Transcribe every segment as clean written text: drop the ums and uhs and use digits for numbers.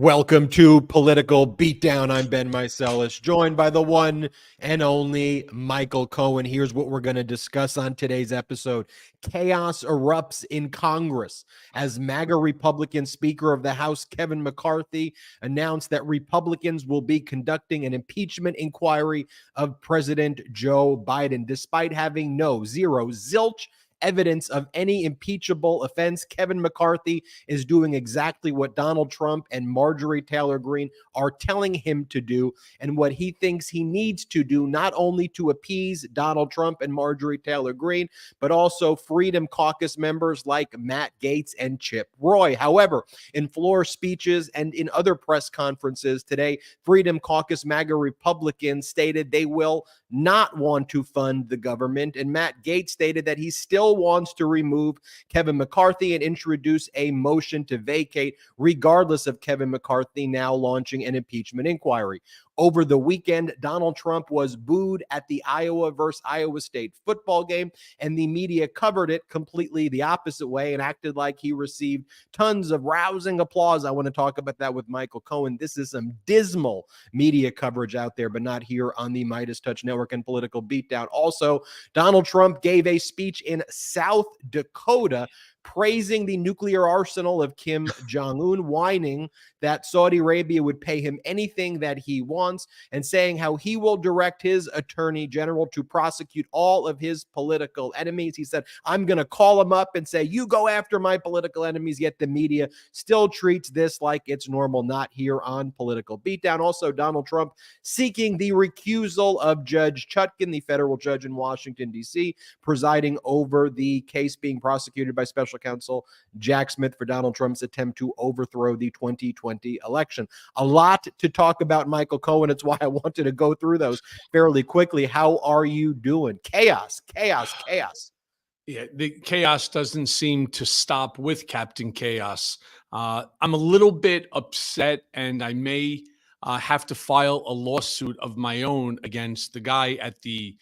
Welcome to Political Beatdown. I'm Ben Meiselas, joined by the one and only Michael Cohen. Here's what we're going to discuss on today's episode. Chaos erupts in Congress as MAGA Republican Speaker of the House Kevin McCarthy announced that Republicans will be conducting an impeachment inquiry of President Joe Biden, despite having zilch evidence of any impeachable offense. Kevin McCarthy is doing exactly what Donald Trump and Marjorie Taylor Greene are telling him to do, and what he thinks he needs to do, not only to appease Donald Trump and Marjorie Taylor Greene, but also Freedom Caucus members like Matt Gaetz and Chip Roy. However, in floor speeches and in other press conferences today, Freedom Caucus MAGA Republicans stated they will not want to fund the government, and Matt Gaetz stated that he still wants to remove Kevin McCarthy and introduce a motion to vacate, regardless of Kevin McCarthy now launching an impeachment inquiry. Over the weekend, Donald Trump was booed at the Iowa versus Iowa State football game, and the media covered it completely the opposite way and acted like he received tons of rousing applause. I want to talk about that with Michael Cohen. This is some dismal media coverage out there, but not here on the MeidasTouch Network and Political Beatdown. Also, Donald Trump gave a speech in South Dakota praising the nuclear arsenal of Kim Jong-un, whining that Saudi Arabia would pay him anything that he wants, and saying how he will direct his attorney general to prosecute all of his political enemies. He said, I'm going to call him up and say, you go after my political enemies, yet the media still treats this like it's normal, not here on Political Beatdown. Also, Donald Trump seeking the recusal of Judge Chutkan, the federal judge in Washington, D.C., presiding over the case being prosecuted by special counsel Jack Smith for Donald Trump's attempt to overthrow the 2020 election. A lot to talk about, Michael Cohen. It's why I wanted to go through those fairly quickly. How are you doing? Chaos. Yeah, the chaos doesn't seem to stop with Captain Chaos. I'm a little bit upset, and I may have to file a lawsuit of my own against the guy at the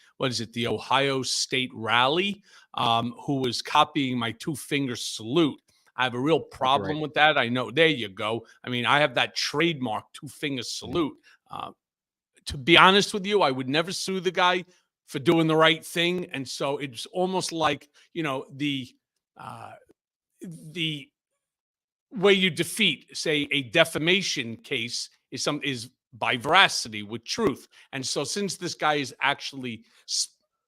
Ohio State rally, who was copying my two-finger salute. I have a real problem with that. I know. There you go. I mean, I have that trademark two-finger salute. To be honest with you, I would never sue the guy for doing the right thing. And so it's almost like, the way you defeat, say, a defamation case is by veracity with truth. And so since this guy is actually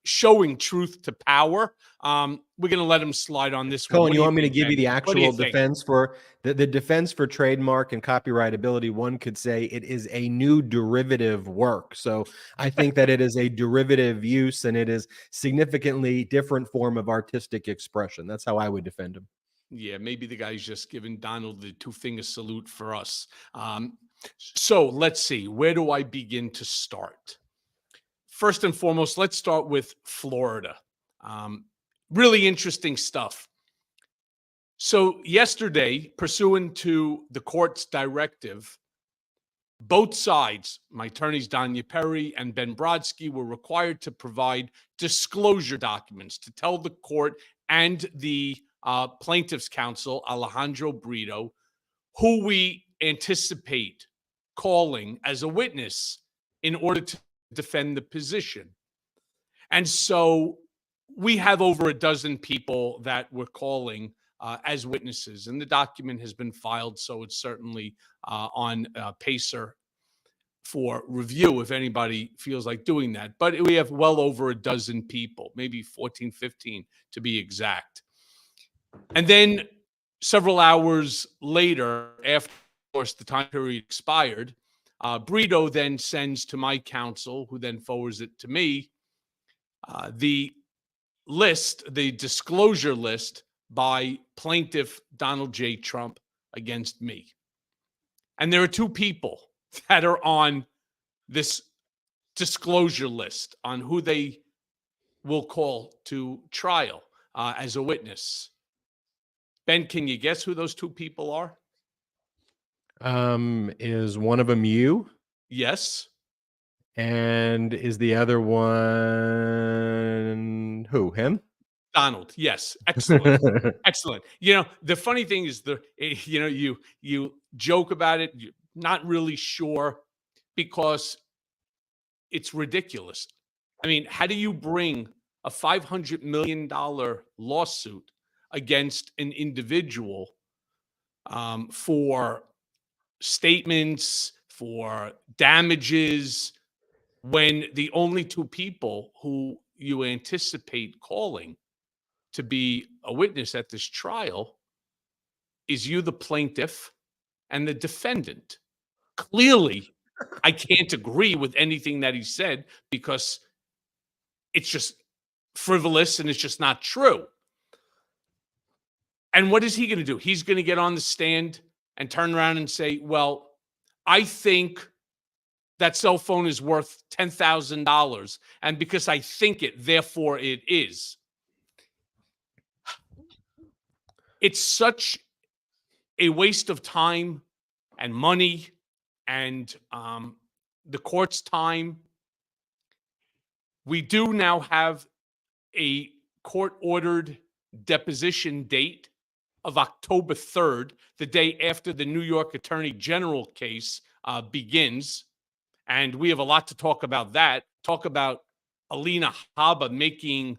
showing truth to power, we're going to let him slide on this one. Cohen, you want me to give you the actual defense for the defense for trademark and copyrightability? One could say it is a new derivative work. So I think that it is a derivative use, and it is significantly different form of artistic expression. That's how I would defend him. Yeah, maybe the guy's just giving Donald the two-finger salute for us. So let's see. Where do I begin to start? First and foremost, let's start with Florida. Really interesting stuff. So yesterday, pursuant to the court's directive, both sides, my attorneys Danya Perry and Ben Brodsky, were required to provide disclosure documents to tell the court and the plaintiff's counsel, Alejandro Brito, who we anticipate calling as a witness in order to defend the position. And so we have over a dozen people that we're calling as witnesses, and the document has been filed, so it's certainly on Pacer for review if anybody feels like doing that. But we have well over a dozen people, maybe 14, 15 to be exact. And then several hours later, after, of course, the time period expired, Brito then sends to my counsel, who then forwards it to me, the disclosure list by plaintiff Donald J. Trump against me. And there are two people that are on this disclosure list on who they will call to trial as a witness. Ben, can you guess who those two people are? Is one of them you? Yes. And is the other one who? Him? Donald. Yes. Excellent. Excellent. The funny thing is you joke about it. You're not really sure because it's ridiculous. I mean, how do you bring a $500 million lawsuit against an individual for statements, for damages, when the only two people who you anticipate calling to be a witness at this trial is you, the plaintiff, and the defendant? Clearly, I can't agree with anything that he said because it's just frivolous and it's just not true. And what is he going to do? He's going to get on the stand and turn around and say, well, I think that cell phone is worth $10,000. And because I think it, therefore it is. It's such a waste of time and money and the court's time. We do now have a court-ordered deposition date of October 3rd, the day after the New York Attorney General case begins. And we have a lot to talk about that. Talk about Alina Habba making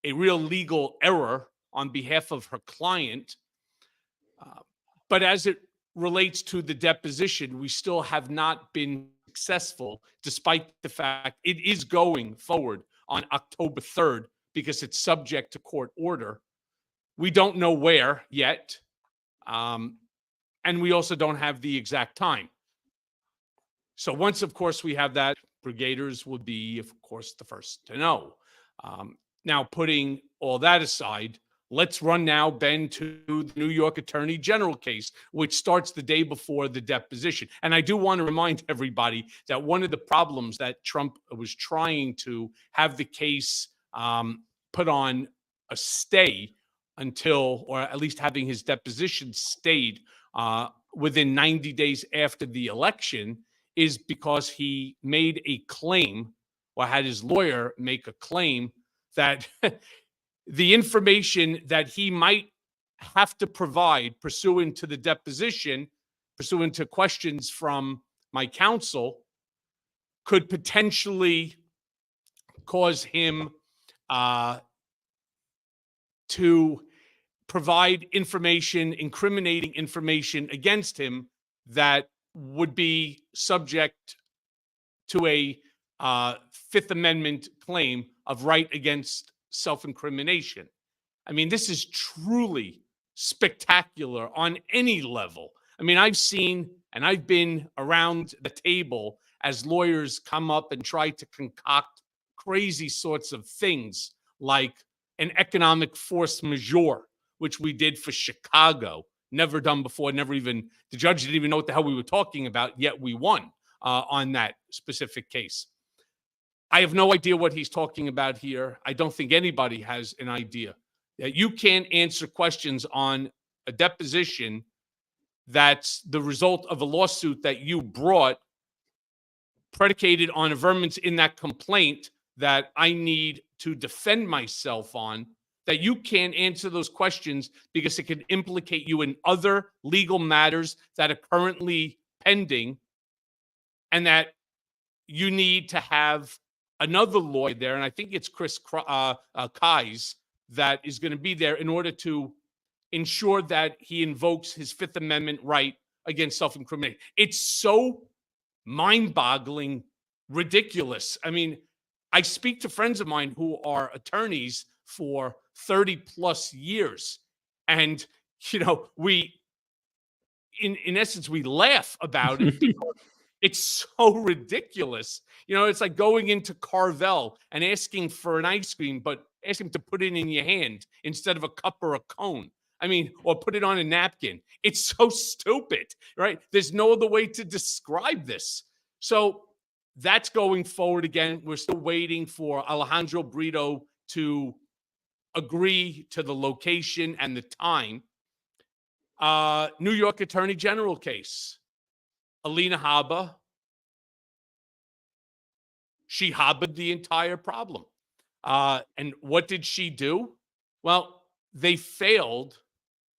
a real legal error on behalf of her client. But as it relates to the deposition, we still have not been successful, despite the fact it is going forward on October 3rd because it's subject to court order. We don't know where yet. And we also don't have the exact time. So once, of course, we have that, brigaders would be, of course, the first to know. Now, putting all that aside, let's run now, Ben, to the New York Attorney General case, which starts the day before the deposition. And I do want to remind everybody that one of the problems that Trump was trying to have the case put on a stay until, or at least having his deposition stayed within 90 days after the election, is because he made a claim, or had his lawyer make a claim, that the information that he might have to provide pursuant to the deposition, pursuant to questions from my counsel, could potentially cause him to provide information, incriminating information against him that would be subject to a Fifth Amendment claim of right against self-incrimination. I mean, this is truly spectacular on any level. I mean, I've seen and I've been around the table as lawyers come up and try to concoct crazy sorts of things like an economic force majeure, which we did for Chicago. Never done before, the judge didn't even know what the hell we were talking about, yet we won on that specific case. I have no idea what he's talking about here. I don't think anybody has an idea. You can't answer questions on a deposition that's the result of a lawsuit that you brought, predicated on averments in that complaint that I need to defend myself on, that you can't answer those questions because it could implicate you in other legal matters that are currently pending, and that you need to have another lawyer there, and I think it's Chris Kise, that is going to be there in order to ensure that he invokes his Fifth Amendment right against self-incrimination. It's so mind-boggling, ridiculous. I mean, I speak to friends of mine who are attorneys for 30 plus years. And, we, in essence, we laugh about it because it's so ridiculous. It's like going into Carvel and asking for an ice cream, but asking to put it in your hand instead of a cup or a cone. I mean, or put it on a napkin. It's so stupid, right? There's no other way to describe this. So that's going forward again. We're still waiting for Alejandro Brito to agree to the location and the time. New York Attorney General case. Alina Habba. She hobbled the entire problem. And what did she do? Well, they failed,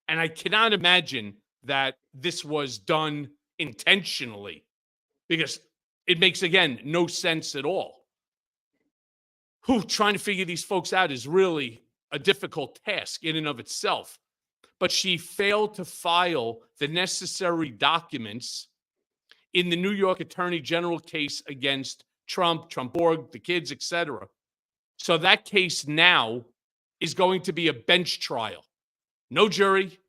and I cannot imagine that this was done intentionally because it makes, again, no sense at all. Trying to figure these folks out is really a difficult task in and of itself. But she failed to file the necessary documents in the New York Attorney General case against Trump, Trump Org, the kids, etc. So that case now is going to be a bench trial. No jury,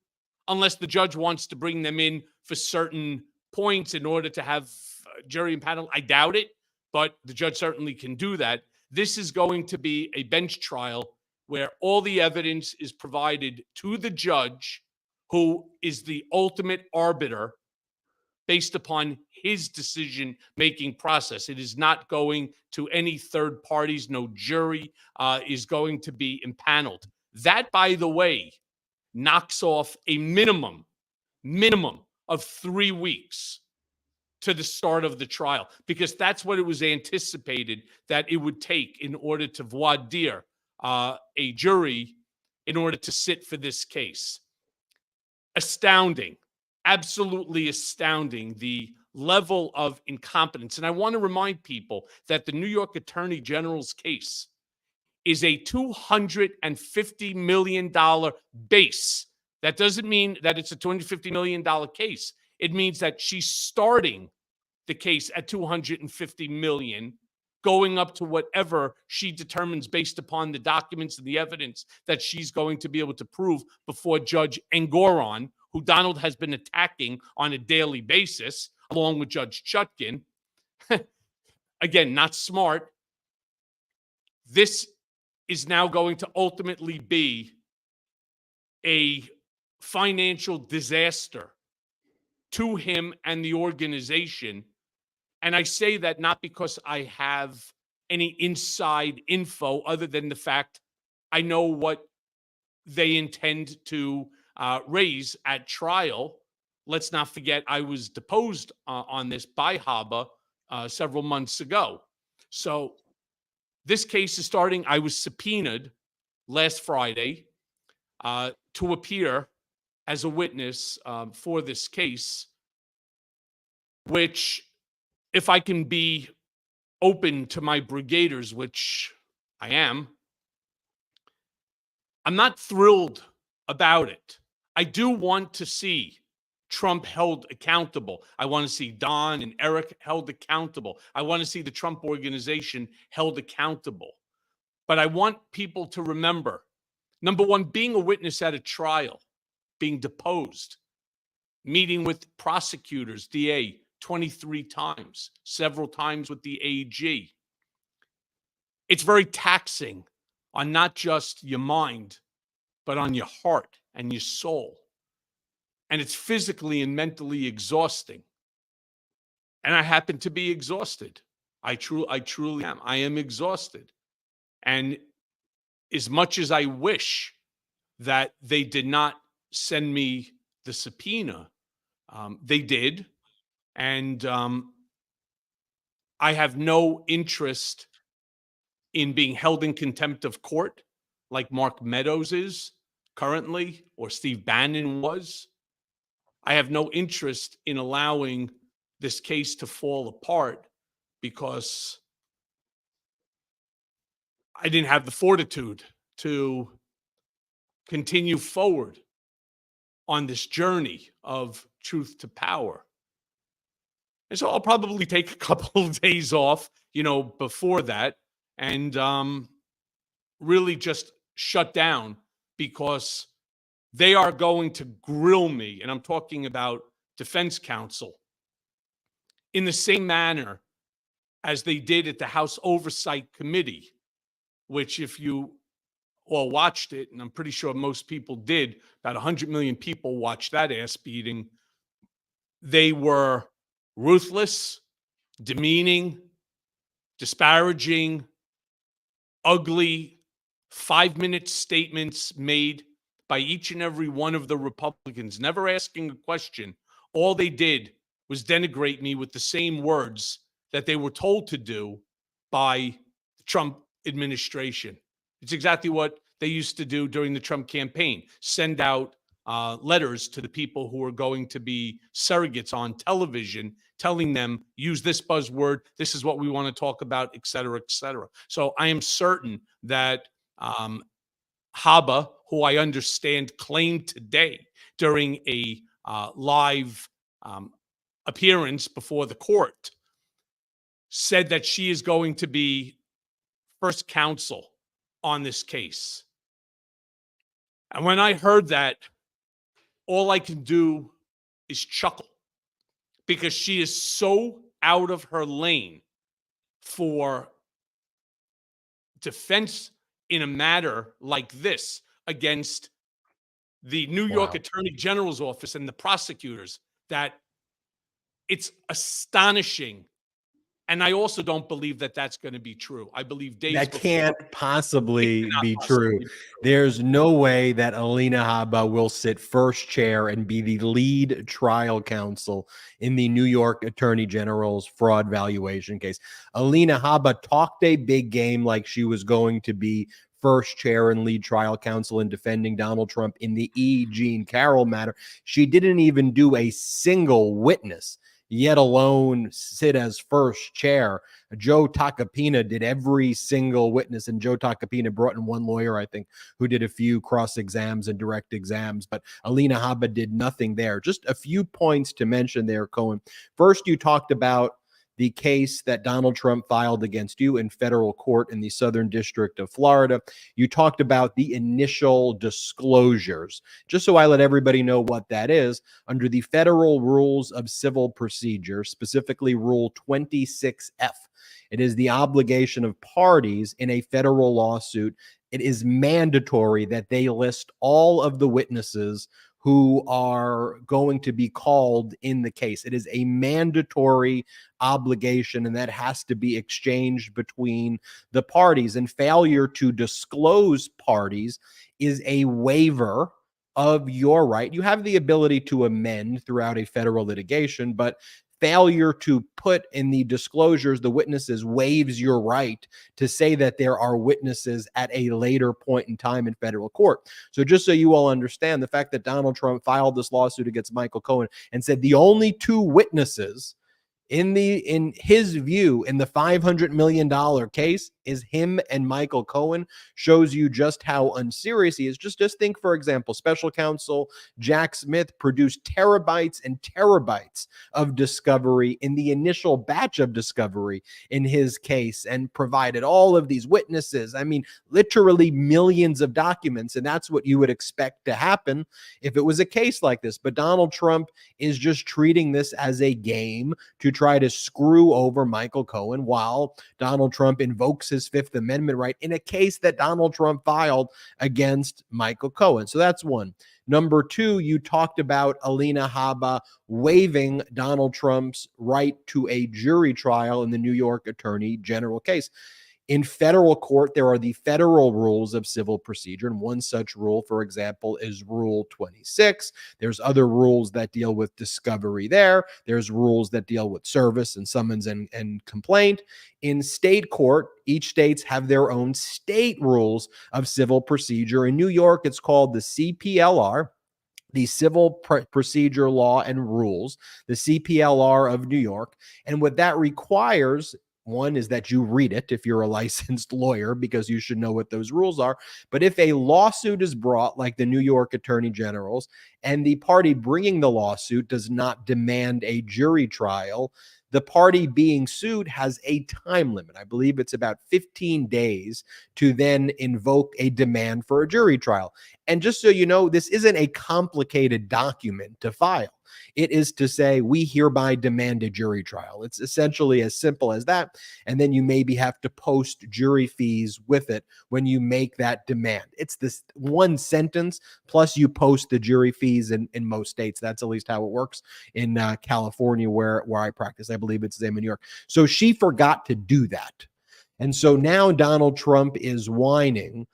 unless the judge wants to bring them in for certain points in order to have jury and panel. I doubt it, but the judge certainly can do that. This is going to be a bench trial where all the evidence is provided to the judge, who is the ultimate arbiter based upon his decision-making process. It is not going to any third parties. No jury is going to be impaneled. That, by the way, knocks off a minimum of 3 weeks to the start of the trial, because that's what it was anticipated that it would take in order to voir dire a jury in order to sit for this case. Astounding, absolutely astounding, the level of incompetence. And I want to remind people that the New York Attorney General's case is a $250 million base. That doesn't mean that it's a $250 million case. It means that she's starting the case at $250 million, going up to whatever she determines based upon the documents and the evidence that she's going to be able to prove before Judge Engoron, who Donald has been attacking on a daily basis, along with Judge Chutkin. Again, not smart. This is now going to ultimately be a financial disaster to him and the organization. And I say that not because I have any inside info other than the fact I know what they intend to raise at trial. Let's not forget, I was deposed on this by Haba several months ago. So this case is starting. I was subpoenaed last Friday to appear as a witness for this case, which, if I can be open to my brigaders, which I am, I'm not thrilled about it. I do want to see Trump held accountable. I want to see Don and Eric held accountable. I want to see the Trump organization held accountable. But I want people to remember, number one, being a witness at a trial, being deposed, meeting with prosecutors, DA, 23 times, several times with the AG. It's very taxing on not just your mind, but on your heart and your soul. And it's physically and mentally exhausting. And I happen to be exhausted. I truly am. I am exhausted. And as much as I wish that they did not send me the subpoena, they did. And I have no interest in being held in contempt of court like Mark Meadows is currently, or Steve Bannon was. I have no interest in allowing this case to fall apart because I didn't have the fortitude to continue forward on this journey of truth to power. And so I'll probably take a couple of days off, before that, and really just shut down, because they are going to grill me, and I'm talking about defense counsel, in the same manner as they did at the House Oversight Committee, which, if you all watched it, and I'm pretty sure most people did, about 100 million people watched that ass beating, they were ruthless, demeaning, disparaging, ugly 5-minute statements made by each and every one of the Republicans, never asking a question. All they did was denigrate me with the same words that they were told to do by the Trump administration. It's exactly what they used to do during the Trump campaign, send out letters to the people who are going to be surrogates on television, telling them, use this buzzword, this is what we want to talk about, et cetera, et cetera. So I am certain that Haba, who I understand claimed today during a live appearance before the court, said that she is going to be first counsel on this case. And when I heard that, all I can do is chuckle, because she is so out of her lane for defense in a matter like this against the New York Wow. Attorney General's office and the prosecutors, that it's astonishing. And I also don't believe that that's going to be true. I believe days That before, can't possibly cannot be possibly true. be true. There's no way that Alina Habba will sit first chair and be the lead trial counsel in the New York Attorney General's fraud valuation case. Alina Habba talked a big game like she was going to be first chair and lead trial counsel in defending Donald Trump in the E. Jean Carroll matter. She didn't even do a single witness, yet alone sit as first chair. Joe Tacopina did every single witness, and Joe Tacopina brought in one lawyer, I think, who did a few cross exams and direct exams, but Alina Habba did nothing there. Just a few points to mention there, Cohen. First, you talked about the case that Donald Trump filed against you in federal court in the Southern District of Florida. You talked about the initial disclosures. Just so I let everybody know what that is, under the federal rules of civil procedure, specifically Rule 26F, it is the obligation of parties in a federal lawsuit. It is mandatory that they list all of the witnesses who are going to be called in the case. It is a mandatory obligation, and that has to be exchanged between the parties. And failure to disclose parties is a waiver of your right. You have the ability to amend throughout a federal litigation, but failure to put in the disclosures the witnesses waives your right to say that there are witnesses at a later point in time in federal court. So just so you all understand, the fact that Donald Trump filed this lawsuit against Michael Cohen and said the only two witnesses in his view in the $500 million case is him and Michael Cohen, shows you just how unserious he is. Just think, for example, special counsel Jack Smith produced terabytes and terabytes of discovery in the initial batch of discovery in his case and provided all of these witnesses. I mean, literally millions of documents. And that's what you would expect to happen if it was a case like this. But Donald Trump is just treating this as a game to try to screw over Michael Cohen while Donald Trump invokes his Fifth Amendment right in a case that Donald Trump filed against Michael Cohen. So that's one. Number two, you talked about Alina Habba waiving Donald Trump's right to a jury trial in the New York Attorney General case. In federal court, there are the federal rules of civil procedure, and one such rule, for example, is Rule 26. There's other rules that deal with discovery there. There's rules that deal with service and summons and complaint. In state court, each states have their own state rules of civil procedure. In New York, it's called the CPLR, the Civil Procedure Law and Rules, the CPLR of New York. And what that requires, one, is that you read it if you're a licensed lawyer, because you should know what those rules are. But if a lawsuit is brought, like the New York Attorney General's, and the party bringing the lawsuit does not demand a jury trial, the party being sued has a time limit. I believe it's about 15 days to then invoke a demand for a jury trial. And just so you know, this isn't a complicated document to file. It is to say, we hereby demand a jury trial. It's essentially as simple as that. And then you maybe have to post jury fees with it when you make that demand. It's this one sentence, plus you post the jury fees in most states. That's at least how it works in California, where I practice. I believe it's the same in New York. So she forgot to do that. And so now Donald Trump is whining.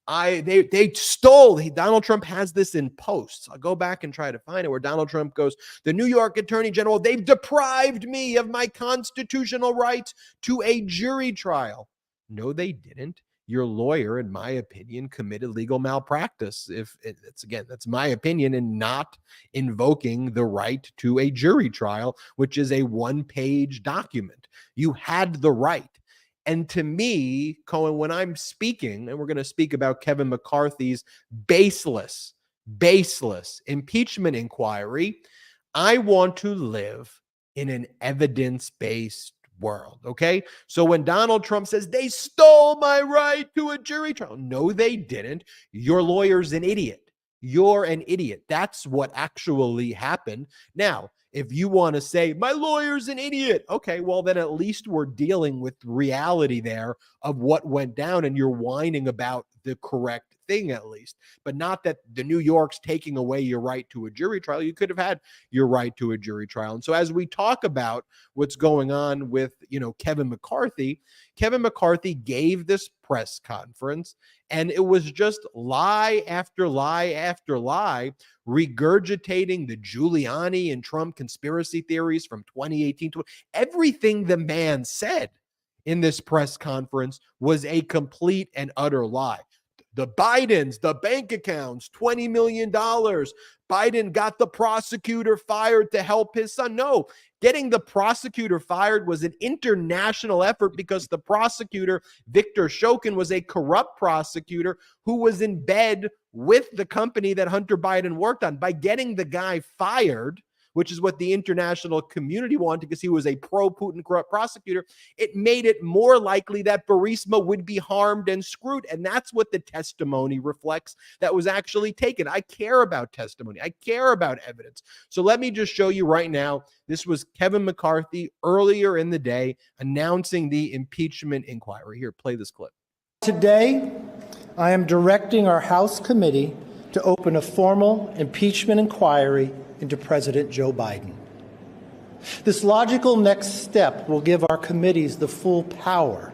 They stole. Donald Trump has this in posts. I'll go back and try to find it, where Donald Trump goes, the New York Attorney General, they've deprived me of my constitutional right to a jury trial. No, they didn't. your lawyer, in my opinion, committed legal malpractice. If it's, again, that's my opinion, in not invoking the right to a jury trial, which is a one-page document. You had the right. And to me, Cohen, when I'm speaking, and we're going to speak about Kevin McCarthy's baseless impeachment inquiry, I want to live in an evidence-based world. Okay. So when Donald Trump says they stole my right to a jury trial, no, they didn't. Your lawyer's an idiot. You're an idiot. That's what actually happened. Now, if you want to say my lawyer's an idiot, okay, well, then at least we're dealing with reality there of what went down, and you're whining about the correct thing, at least, but not that the New York's taking away your right to a jury trial. You could have had your right to a jury trial. And so as we talk about what's going on with, Kevin McCarthy gave this press conference, and it was just lie after lie after lie, regurgitating the Giuliani and Trump conspiracy theories from 2018 to everything the man said in this press conference was a complete and utter lie. The Bidens, the bank accounts, $20 million. Biden got the prosecutor fired to help his son. No, getting the prosecutor fired was an international effort because the prosecutor, Victor Shokin, was a corrupt prosecutor who was in bed with the company that Hunter Biden worked on. By getting the guy fired, which is what the international community wanted because he was a pro-Putin corrupt prosecutor, it made it more likely that Burisma would be harmed and screwed. And that's what the testimony reflects that was actually taken. I care about testimony. I care about evidence. So let me just show you right now. This was Kevin McCarthy earlier in the day announcing the impeachment inquiry. Here, play this clip. Today, I am directing our House committee to open a formal impeachment inquiry into President Joe Biden. This logical next step will give our committees the full power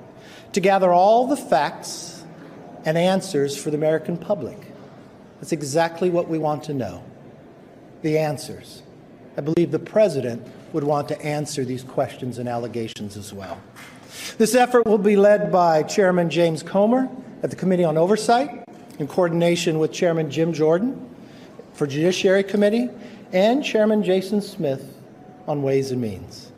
to gather all the facts and answers for the American public. That's exactly what we want to know, the answers. I believe the president would want to answer these questions and allegations as well. This effort will be led by Chairman James Comer at the Committee on Oversight, in coordination with Chairman Jim Jordan for Judiciary Committee, and Chairman Jason Smith on Ways and Means.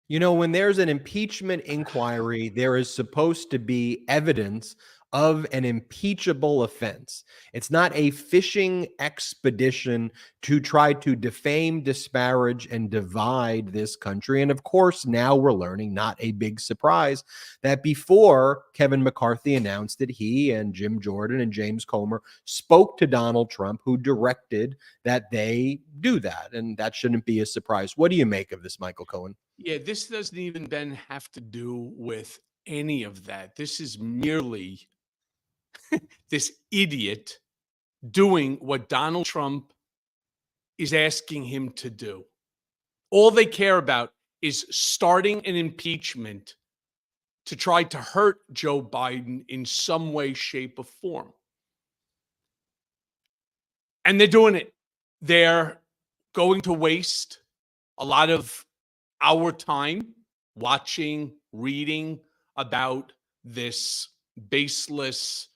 When there's an impeachment inquiry, there is supposed to be evidence of an impeachable offense. It's not a fishing expedition to try to defame, disparage, and divide this country. And of course, now we're learning, not a big surprise, that before Kevin McCarthy announced that he and Jim Jordan and James Comer spoke to Donald Trump, who directed that they do that. And that shouldn't be a surprise. What do you make of this, Michael Cohen? Yeah, this doesn't even, Ben, have to do with any of that. This is merely this idiot doing what Donald Trump is asking him to do. All they care about is starting an impeachment to try to hurt Joe Biden in some way, shape, or form. And they're doing it. They're going to waste a lot of our time watching, reading about this baseless,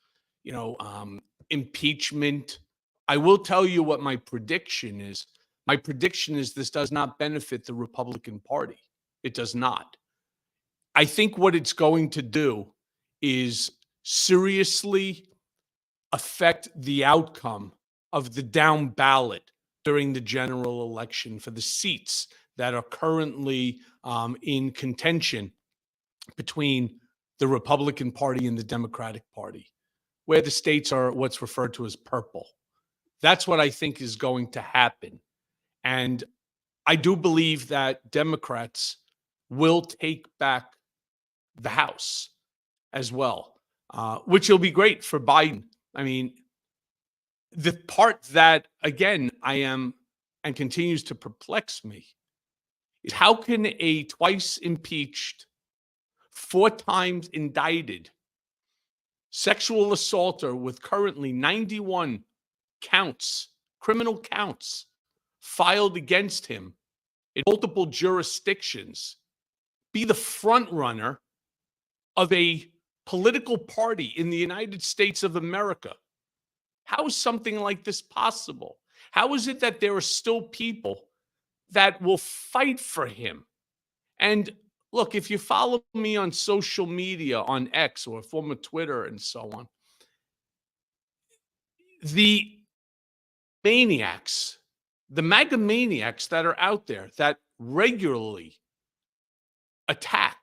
impeachment. I will tell you what my prediction is. My prediction is this does not benefit the Republican Party. It does not. I think what it's going to do is seriously affect the outcome of the down ballot during the general election for the seats that are currently in contention between the Republican Party and the Democratic Party, where the states are what's referred to as purple. That's what I think is going to happen. And I do believe that Democrats will take back the House as well, which will be great for Biden. I mean, the part that, again, I am and continues to perplex me is how can a twice impeached, 4 times indicted sexual assaulter with currently 91 counts, criminal counts, filed against him in multiple jurisdictions, be the front runner of a political party in the United States of America. How is something like this possible? How is it that there are still people that will fight for him? And look, if you follow me on social media, on X or former Twitter and so on, the maniacs, the MAGA maniacs that are out there that regularly attack,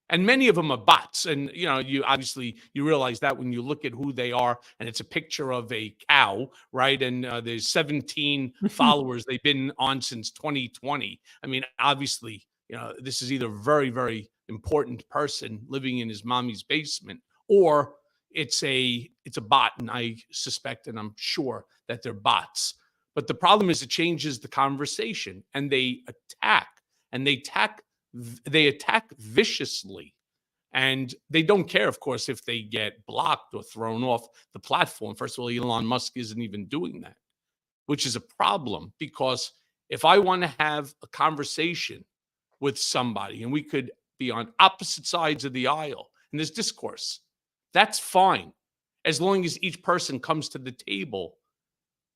and many of them are bots. And you obviously you realize that when you look at who they are, and it's a picture of a cow, right? And there's 17 followers. They've been on since 2020. I mean, obviously, this is either a very, very important person living in his mommy's basement, or it's a bot. And I suspect, and I'm sure that they're bots. But the problem is it changes the conversation, and they attack, and they attack viciously, and they don't care, of course, if they get blocked or thrown off the platform. First of all, Elon Musk isn't even doing that, which is a problem, because if I want to have a conversation with somebody and we could be on opposite sides of the aisle in this discourse, that's fine, as long as each person comes to the table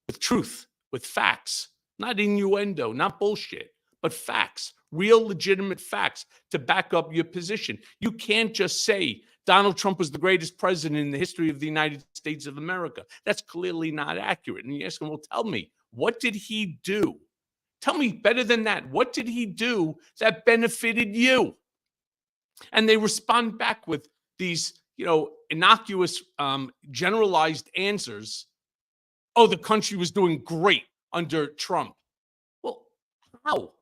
with truth, with facts, not innuendo, not bullshit, but facts, real legitimate facts to back up your position. You can't just say Donald Trump was the greatest president in the history of the United States of America. That's clearly not accurate. And you ask him, well, tell me, what did he do? Tell me better than that. What did he do that benefited you? And they respond back with these, innocuous, generalized answers. Oh, the country was doing great under Trump. Well, how?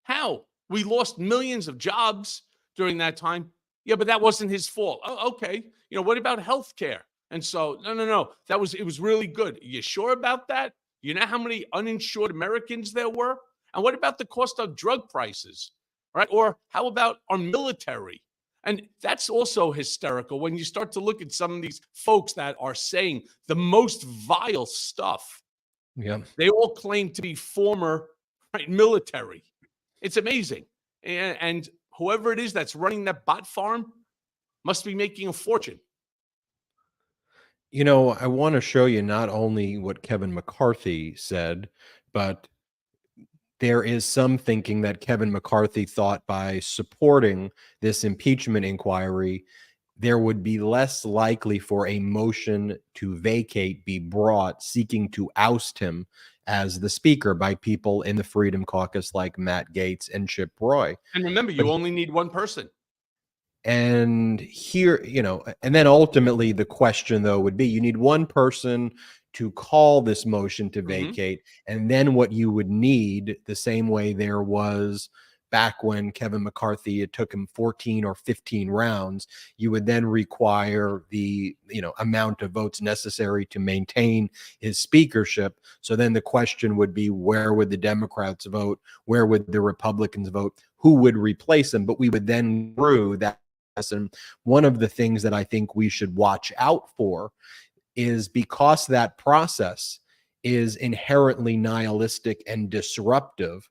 How? We lost millions of jobs during that time. Yeah, but that wasn't his fault. Oh, okay. What about health care? And so, no. It was really good. You sure about that? You know how many uninsured Americans there were? And what about the cost of drug prices? Right? Or how about our military? And that's also hysterical when you start to look at some of these folks that are saying the most vile stuff. Yeah. They all claim to be former military. It's amazing. And whoever it is that's running that bot farm must be making a fortune. I want to show you not only what Kevin McCarthy said, but there is some thinking that Kevin McCarthy thought by supporting this impeachment inquiry, there would be less likely for a motion to vacate be brought seeking to oust him as the speaker by people in the Freedom Caucus like Matt Gaetz and Chip Roy. And remember, you only need one person. And here, and then ultimately the question, though, would be you need one person to call this motion to vacate. And then what you would need, the same way there was back when Kevin McCarthy, it took him 14 or 15 rounds, you would then require the amount of votes necessary to maintain his speakership. So then the question would be, where would the Democrats vote? Where would the Republicans vote? Who would replace him? But we would then through that. And one of the things that I think we should watch out for is, because that process is inherently nihilistic and disruptive,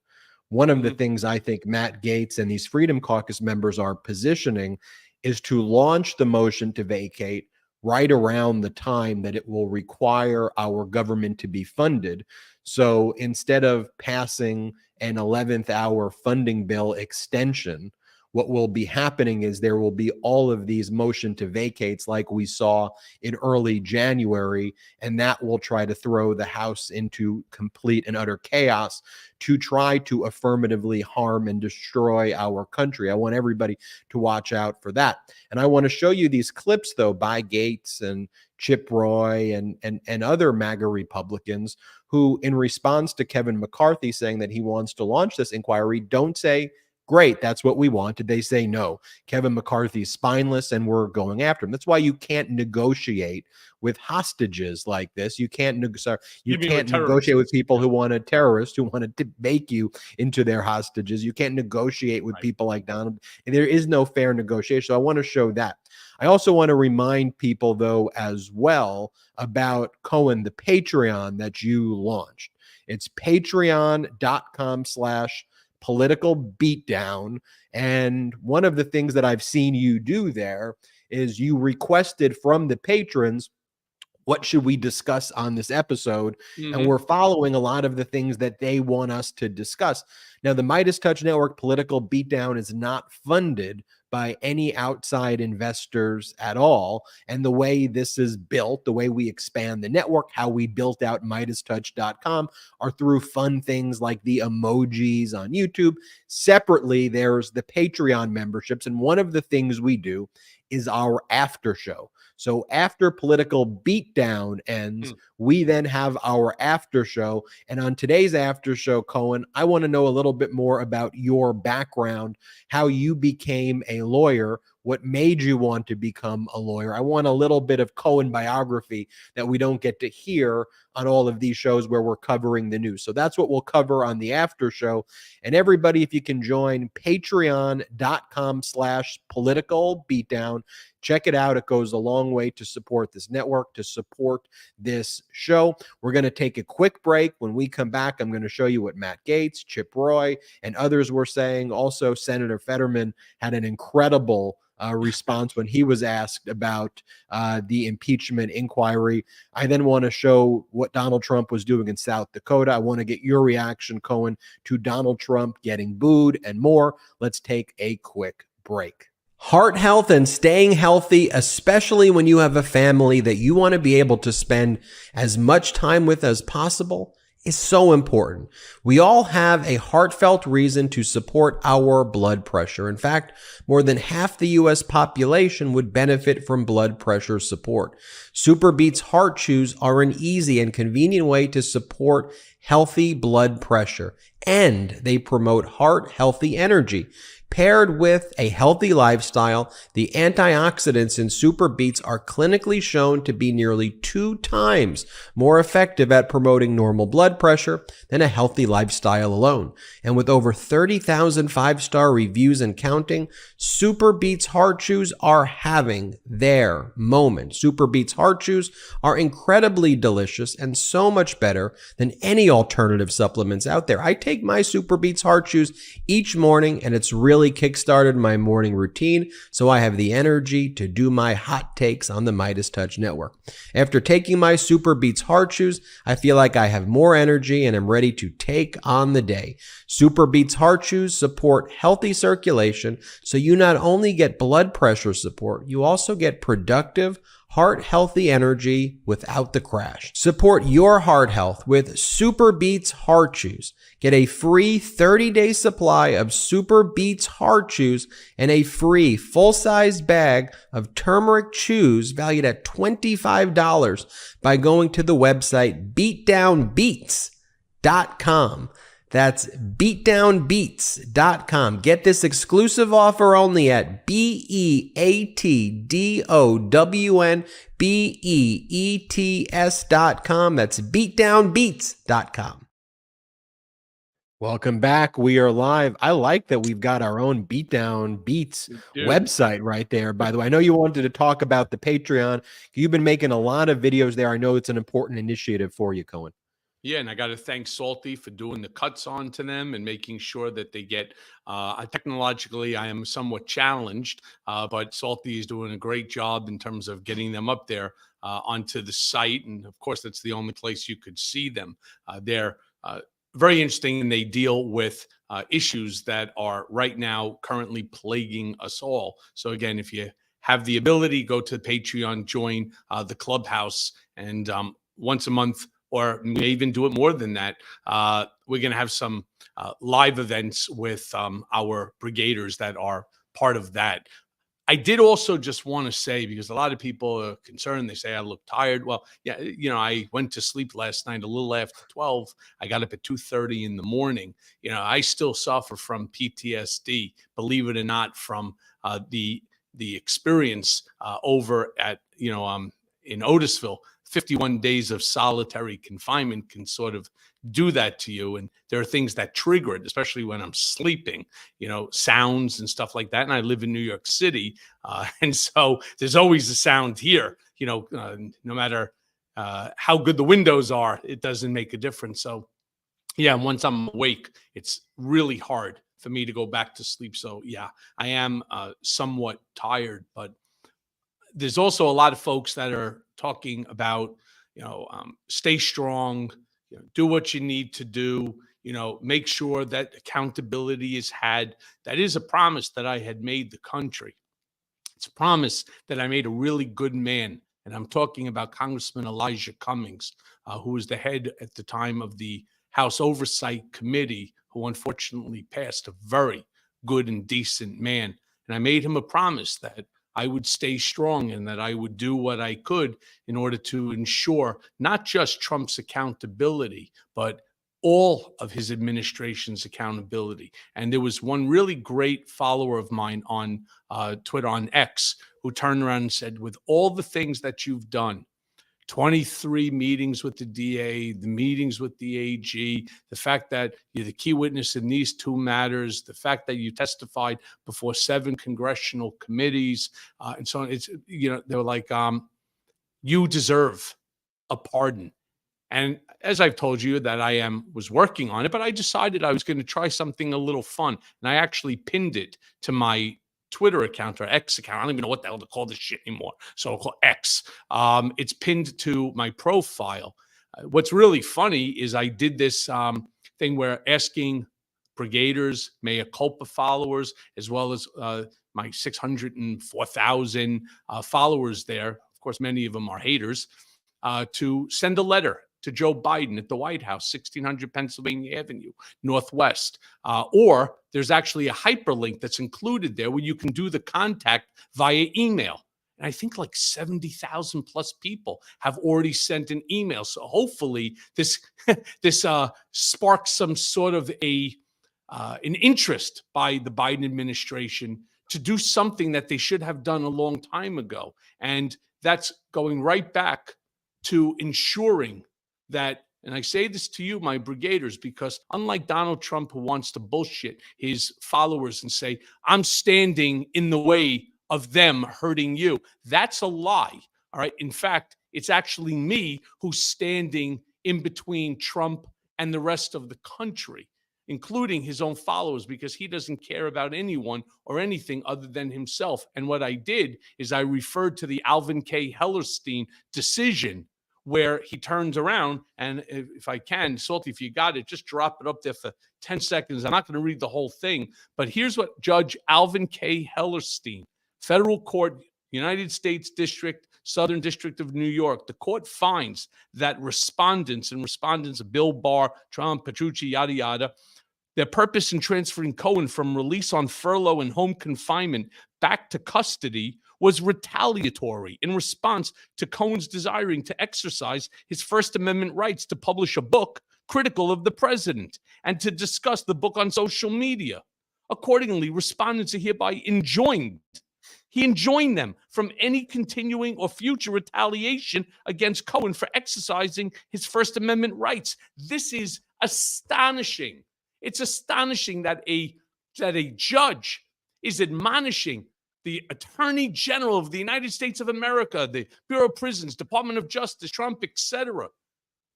one of the things I think Matt Gaetz and these Freedom Caucus members are positioning is to launch the motion to vacate right around the time that it will require our government to be funded. So instead of passing an 11th hour funding bill extension, what will be happening is there will be all of these motion to vacates like we saw in early January, and that will try to throw the House into complete and utter chaos to try to affirmatively harm and destroy our country. I want everybody to watch out for that. And I want to show you these clips, though, by Gaetz and Chip Roy and other MAGA Republicans who, in response to Kevin McCarthy saying that he wants to launch this inquiry, don't say, great, that's what we wanted. They say, no, Kevin McCarthy's spineless and we're going after him. That's why you can't negotiate with hostages like this. You can't negotiate with people who want to terrorist, who want to make you into their hostages. You can't negotiate with people like Donald. And there is no fair negotiation. So I want to show that. I also want to remind people, though, as well, about Cohen, the Patreon that you launched. It's patreon.com/Political Beatdown. And one of the things that I've seen you do there is you requested from the patrons, what should we discuss on this episode? And we're following a lot of the things that they want us to discuss. Now, the MeidasTouch Network Political Beatdown is not funded by any outside investors at all. And the way this is built, the way we expand the network, how we built out MeidasTouch.com are through fun things like the emojis on YouTube. Separately, there's the Patreon memberships. And one of the things we do is our after show. So after Political Beatdown ends, we then have our after show. And on today's after show, Cohen, I want to know a little bit more about your background, how you became a lawyer, what made you want to become a lawyer. I want a little bit of Cohen biography that we don't get to hear on all of these shows where we're covering the news. So that's what we'll cover on the after show. And everybody, if you can join patreon.com/political beatdown, check it out. It goes a long way to support this network, to support this show. We're going to take a quick break. When we come back, I'm going to show you what Matt Gaetz, Chip Roy, and others were saying. Also, Senator Fetterman had an incredible response when he was asked about the impeachment inquiry. I then want to show what Donald Trump was doing in South Dakota. I want to get your reaction, Cohen, to Donald Trump getting booed and more. Let's take a quick break. Heart health and staying healthy, especially when you have a family that you want to be able to spend as much time with as possible, is so important. We all have a heartfelt reason to support our blood pressure. In fact, more than half the U.S. population would benefit from blood pressure support. Super Beats Heart Chews are an easy and convenient way to support healthy blood pressure, and they promote heart-healthy energy. Paired with a healthy lifestyle, the antioxidants in Super Beets are clinically shown to be nearly 2 times more effective at promoting normal blood pressure than a healthy lifestyle alone. And with over 30,000 5-star reviews and counting, Super Beets Heart Chews are having their moment. Super Beets Heart Chews are incredibly delicious and so much better than any alternative supplements out there. I take my Super Beets Heart Chews each morning, and it's really kickstarted my morning routine, so I have the energy to do my hot takes on the MeidasTouch Network. After taking my Super Beets Heart Chews, I feel like I have more energy and am ready to take on the day. Super Beets Heart Chews support healthy circulation, so you not only get blood pressure support, you also get productive, heart-healthy energy without the crash. Support your heart health with Super Beets Heart Chews. Get a free 30-day supply of Super Beets Heart Chews and a free full-size bag of turmeric chews valued at $25 by going to the website beatdownbeats.com. That's beatdownbeats.com. Get this exclusive offer only at beatdownbeets.com. That's beatdownbeats.com. Welcome back. We are live. I like that we've got our own Beatdown Beats website right there. By the way, I know you wanted to talk about the Patreon. You've been making a lot of videos there. I know it's an important initiative for you, Cohen. Yeah, and I got to thank Salty for doing the cuts onto them and making sure that they get technologically, I am somewhat challenged, but Salty is doing a great job in terms of getting them up there onto the site. And of course, that's the only place you could see them. They're very interesting, and they deal with issues that are right now currently plaguing us all. So again, if you have the ability, go to Patreon, join the clubhouse, and once a month, or may even do it more than that, we're going to have some live events with our brigaders that are part of that. I did also just want to say, because a lot of people are concerned, they say I look tired. Well, yeah, I went to sleep last night a little after 12. I got up at 2:30 in the morning. I still suffer from PTSD, believe it or not, from the experience over at, in Otisville. 51 days of solitary confinement can sort of do that to you. And there are things that trigger it, especially when I'm sleeping, sounds and stuff like that. And I live in New York City. And so there's always a sound here, no matter how good the windows are, it doesn't make a difference. So yeah, once I'm awake, it's really hard for me to go back to sleep. So yeah, I am somewhat tired, but there's also a lot of folks that are talking about, stay strong, do what you need to do, make sure that accountability is had. That is a promise that I had made the country. It's a promise that I made a really good man. And I'm talking about Congressman Elijah Cummings, who was the head at the time of the House Oversight Committee, who unfortunately passed, a very good and decent man. And I made him a promise that I would stay strong and that I would do what I could in order to ensure not just Trump's accountability, but all of his administration's accountability. And there was one really great follower of mine on Twitter, on X, who turned around and said, with all the things that you've done, 23 meetings with the DA, the meetings with the AG, the fact that you're the key witness in these two matters, the fact that you testified before 7 congressional committees, and so on. It's, they're like, you deserve a pardon. And as I've told you that I was working on it, but I decided I was going to try something a little fun. And I actually pinned it to my Twitter account or X account. I don't even know what the hell to call this shit anymore. So I'll call X. It's pinned to my profile. What's really funny is I did this thing where asking brigaders, mea culpa followers, as well as my 604,000 followers there, of course, many of them are haters, to send a letter to Joe Biden at the White House, 1600 Pennsylvania Avenue, Northwest. Or there's actually a hyperlink that's included there where you can do the contact via email. And I think like 70,000 plus people have already sent an email. So hopefully this sparks some sort of an interest by the Biden administration to do something that they should have done a long time ago. And that's going right back to ensuring that, and I say this to you, my brigaders, because unlike Donald Trump, who wants to bullshit his followers and say, I'm standing in the way of them hurting you, that's a lie. All right. In fact, it's actually me who's standing in between Trump and the rest of the country, including his own followers, because he doesn't care about anyone or anything other than himself. And what I did is I referred to the Alvin K. Hellerstein decision, where he turns around, and if I can, Salty, if you got it, just drop it up there for 10 seconds. I'm not going to read the whole thing, but here's what Judge Alvin K. Hellerstein, Federal Court, United States District, Southern District of New York, the court finds that respondents of Bill Barr, Trump, Petrucci, yada, yada, their purpose in transferring Cohen from release on furlough and home confinement back to custody was retaliatory in response to Cohen's desiring to exercise his First Amendment rights to publish a book critical of the president and to discuss the book on social media. Accordingly, respondents are hereby enjoined. He enjoined them from any continuing or future retaliation against Cohen for exercising his First Amendment rights. This is astonishing. It's astonishing that a judge is admonishing the Attorney General of the United States of America, the Bureau of Prisons, Department of Justice, Trump, etc.,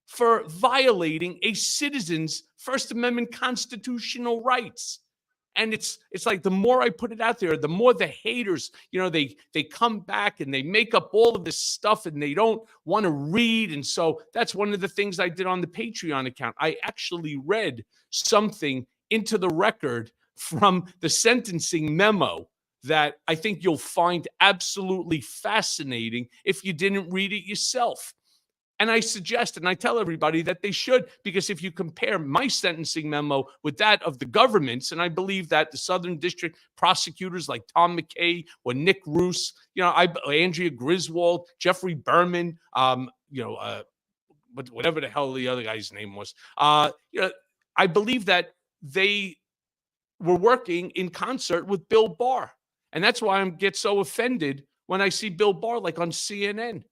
for violating a citizen's First Amendment constitutional rights. And it's like the more I put it out there, the more the haters, they come back and they make up all of this stuff and they don't want to read. And so that's one of the things I did on the Patreon account. I actually read something into the record from the sentencing memo that I think you'll find absolutely fascinating if you didn't read it yourself. And I suggest, and I tell everybody that they should, because if you compare my sentencing memo with that of the government's, and I believe that the Southern District prosecutors like Tom McKay or Nick Roos, Andrea Griswold, Jeffrey Berman, whatever the hell the other guy's name was, I believe that they were working in concert with Bill Barr. And that's why I get so offended when I see Bill Barr like on CNN.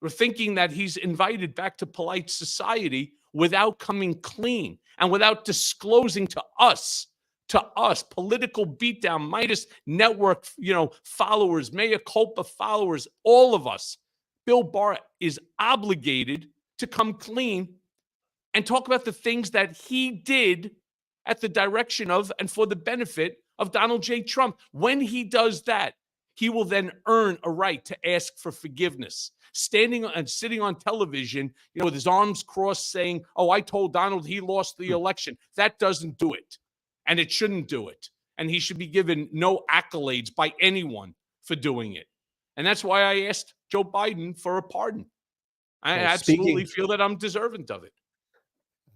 We're thinking that he's invited back to polite society without coming clean and without disclosing to us, Political Beatdown, Meidas Network, followers, mea culpa followers, all of us. Bill Barr is obligated to come clean and talk about the things that he did at the direction of and for the benefit of Donald J. Trump. When he does that, he will then earn a right to ask for forgiveness. Standing and sitting on television, with his arms crossed saying, "Oh, I told Donald he lost the election." That doesn't do it. And it shouldn't do it. And he should be given no accolades by anyone for doing it. And that's why I asked Joe Biden for a pardon. I absolutely feel that I'm deserving of it.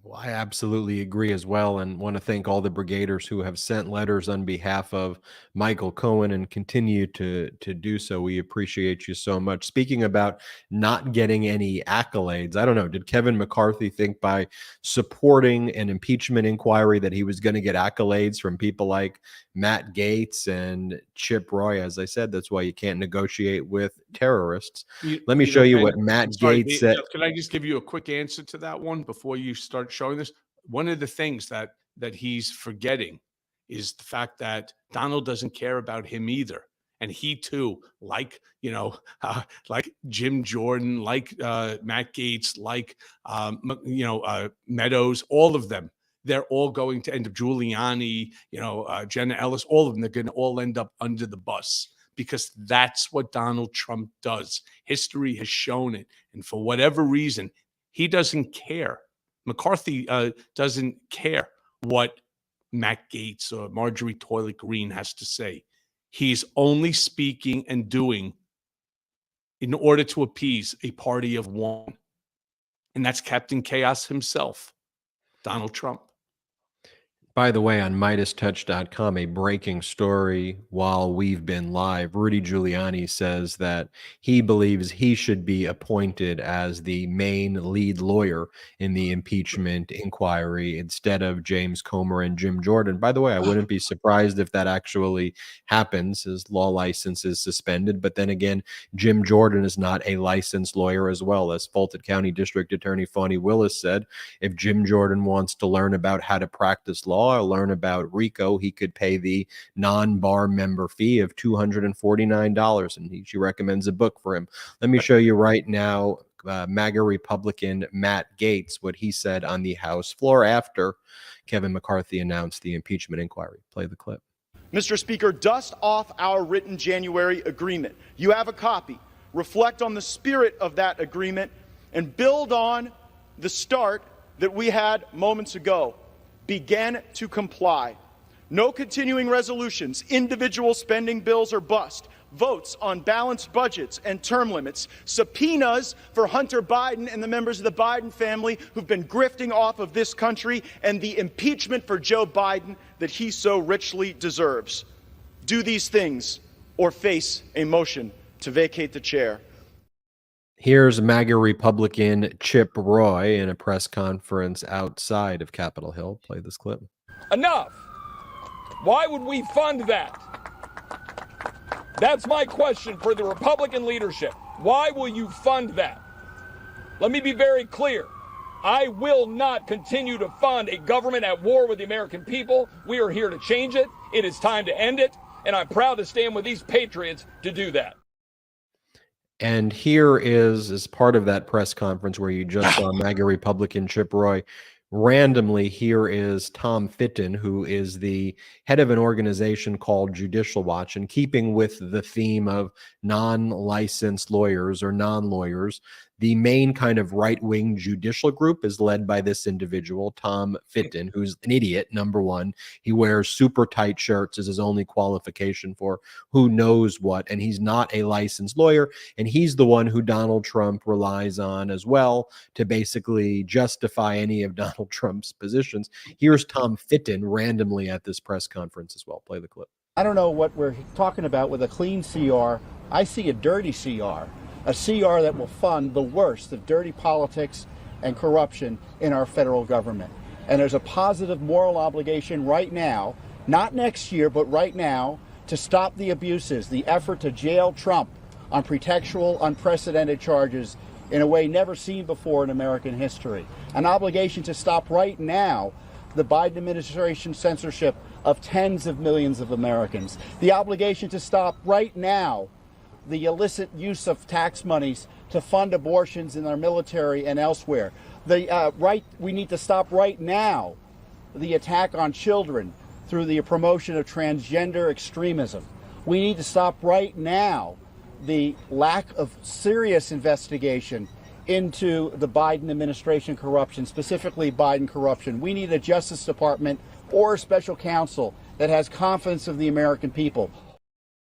Well, I absolutely agree as well, and want to thank all the brigaders who have sent letters on behalf of Michael Cohen and continue to do so. We appreciate you so much. Speaking about not getting any accolades, I don't know, did Kevin McCarthy think by supporting an impeachment inquiry that he was going to get accolades from people like Matt Gaetz and Chip Roy? As I said, that's why you can't negotiate with terrorists. Let me show you what Matt Gaetz said. Can I just give you a quick answer to that one before you start showing this? One of the things that he's forgetting is the fact that Donald doesn't care about him either. And he too, like Jim Jordan, like Matt Gaetz, like Meadows, all of them, they're all going to end up, Giuliani, Jenna Ellis, all of them, they're going to all end up under the bus, because that's what Donald Trump does. History has shown it. And for whatever reason, he doesn't care. McCarthy doesn't care what Matt Gaetz or Marjorie Taylor Greene has to say. He's only speaking and doing in order to appease a party of one. And that's Captain Chaos himself, Donald Trump. By the way, on MeidasTouch.com, a breaking story while we've been live, Rudy Giuliani says that he believes he should be appointed as the main lead lawyer in the impeachment inquiry instead of James Comer and Jim Jordan. By the way, I wouldn't be surprised if that actually happens. His law license is suspended. But then again, Jim Jordan is not a licensed lawyer as well. As Fulton County District Attorney Fani Willis said, if Jim Jordan wants to learn about how to practice law or learn about RICO, he could pay the non-bar member fee of $249, and she recommends a book for him. Let me show you right now MAGA Republican Matt Gaetz, what he said on the House floor after Kevin McCarthy announced the impeachment inquiry. Play the clip. Mr. Speaker, dust off our written January agreement. You have a copy. Reflect on the spirit of that agreement and build on the start that we had moments ago. Begin to comply. No continuing resolutions, individual spending bills or bust, votes on balanced budgets and term limits, subpoenas for Hunter Biden and the members of the Biden family who've been grifting off of this country, and the impeachment for Joe Biden that he so richly deserves. Do these things or face a motion to vacate the chair. Here's MAGA Republican Chip Roy in a press conference outside of Capitol Hill. Play this clip. Enough. Why would we fund that? That's my question for the Republican leadership. Why will you fund that? Let me be very clear. I will not continue to fund a government at war with the American people. We are here to change it. It is time to end it. And I'm proud to stand with these patriots to do that. And here is, as part of that press conference where you just saw MAGA Republican Chip Roy, randomly, here is Tom Fitton, who is the head of an organization called Judicial Watch. And keeping with the theme of non-licensed lawyers or non-lawyers, the main kind of right-wing judicial group is led by this individual, Tom Fitton, who's an idiot, number one. He wears super tight shirts as his only qualification for who knows what, and he's not a licensed lawyer, and he's the one who Donald Trump relies on as well to basically justify any of Donald Trump's positions. Here's Tom Fitton randomly at this press conference as well. Play the clip. I don't know what we're talking about with a clean CR. I see a dirty CR. A CR that will fund the worst of dirty politics and corruption in our federal government. And there's a positive moral obligation right now, not next year, but right now, to stop the abuses, the effort to jail Trump on pretextual, unprecedented charges in a way never seen before in American history. An obligation to stop right now the Biden administration censorship of tens of millions of Americans. The obligation to stop right now the illicit use of tax monies to fund abortions in our military and elsewhere. We need to stop right now the attack on children through the promotion of transgender extremism. We need to stop right now the lack of serious investigation into the Biden administration corruption, specifically Biden corruption. We need a Justice Department or a special counsel that has confidence of the American people.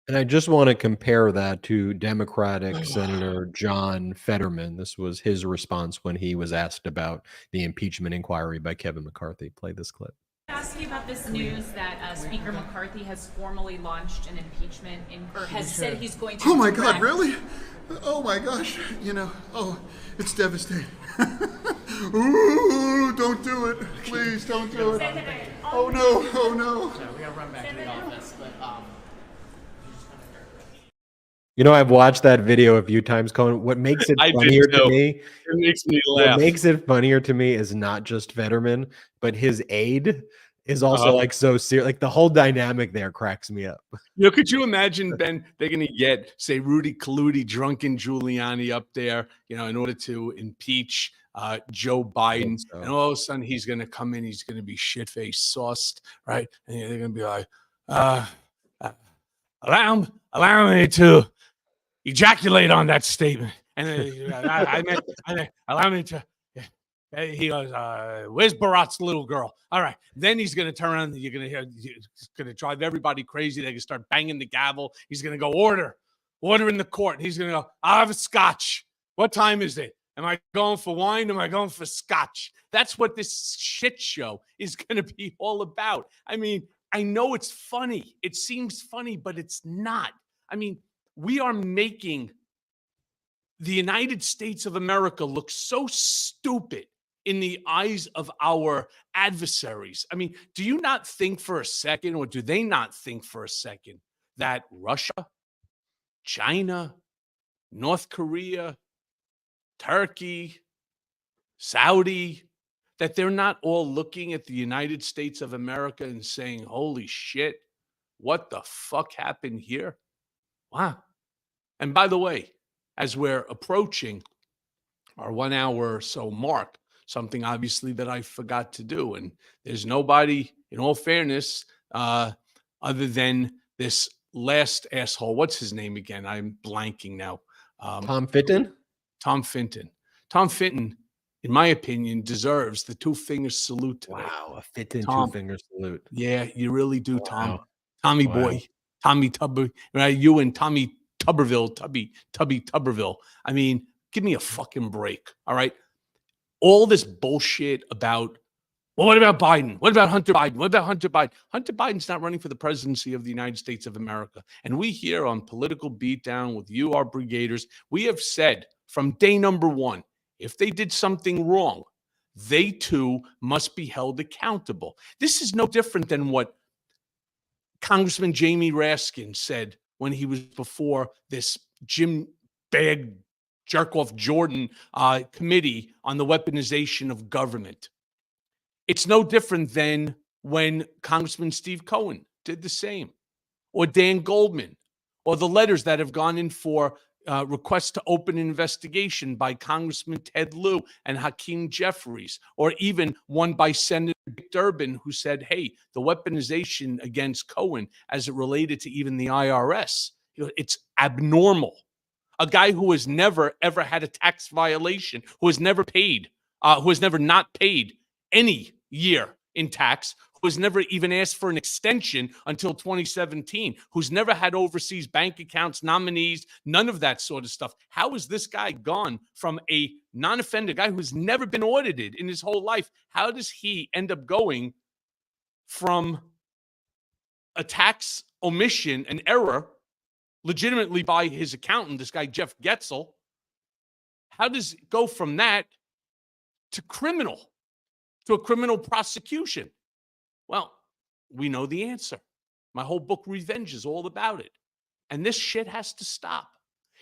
And I just want to compare that to Democratic Senator John Fetterman. This was his response when he was asked about the impeachment inquiry by Kevin McCarthy. Play this clip. Ask you about this news that Speaker McCarthy has formally launched an impeachment or has said he's going to. Oh my God, really? Oh my gosh, it's devastating. Ooh, don't do it. Please don't do it. Oh no. We gotta run back to the office, but You know, I've watched that video a few times, Cohen. What makes it funnier to me, It makes me laugh. what makes it funnier to me is not just Fetterman, but his aide is also like so serious. Like the whole dynamic there cracks me up. Could you imagine, Ben, they're going to get, say, Rudy Colludi, drunken Giuliani up there, in order to impeach Joe Biden. So. And all of a sudden he's going to come in, he's going to be shit-faced sauced, right? And they're going to be like, allow me to ejaculate on that statement. And I meant, allow me to. He goes, where's Barack's little girl? All right. Then he's going to turn around and you're going to hear, he's going to drive everybody crazy. They're going to start banging the gavel. He's going to go, order in the court. He's going to go, I'll have a scotch. What time is it? Am I going for wine? Am I going for scotch? That's what this shit show is going to be all about. I mean, I know it's funny. It seems funny, but it's not. I mean, we are making the United States of America look so stupid in the eyes of our adversaries. I mean, do you not think for a second, or do they not think for a second, that Russia, China, North Korea, Turkey, Saudi, that they're not all looking at the United States of America and saying, holy shit, what the fuck happened here? Wow. And by the way, as we're approaching our 1 hour or so mark, something obviously that I forgot to do, and there's nobody, in all fairness, other than this last asshole. What's his name again? I'm blanking now. Tom Fitton? Tom Fitton. Tom Fitton, in my opinion, deserves the two-finger salute today. Wow, a Fitton Tom. two-finger salute. Yeah, you really do, Tom. Wow. Tommy Wow. boy. Tommy Tubber. Right? You and Tommy Tuberville, Tubby Tuberville. I mean, give me a fucking break. All right. All this bullshit about, well, what about Biden? What about Hunter Biden? What about Hunter Biden? Hunter Biden's not running for the presidency of the United States of America. And we here on Political Beatdown with you, our brigaders, we have said from day number one, if they did something wrong, they too must be held accountable. This is no different than what Congressman Jamie Raskin said when he was before this Jim Bag Jerkoff Jordan committee on the weaponization of government. It's no different than when Congressman Steve Cohen did the same, or Dan Goldman, or the letters that have gone in for requests to open an investigation by Congressman Ted Lieu and Hakeem Jeffries, or even one by Senator Dick Durbin, who said, hey, the weaponization against Cohen as it related to even the IRS, it's abnormal. A guy who has never, ever had a tax violation, who has never paid, who has never not paid any year in tax, who has never even asked for an extension until 2017, who's never had overseas bank accounts, nominees, none of that sort of stuff. How has this guy gone from a non-offender, guy who's never been audited in his whole life? How does he end up going from a tax omission, an error, legitimately by his accountant, this guy Jeff Getzel? How does it go from that to criminal, to a criminal prosecution? Well, we know the answer. My whole book, Revenge, is all about it. And this shit has to stop.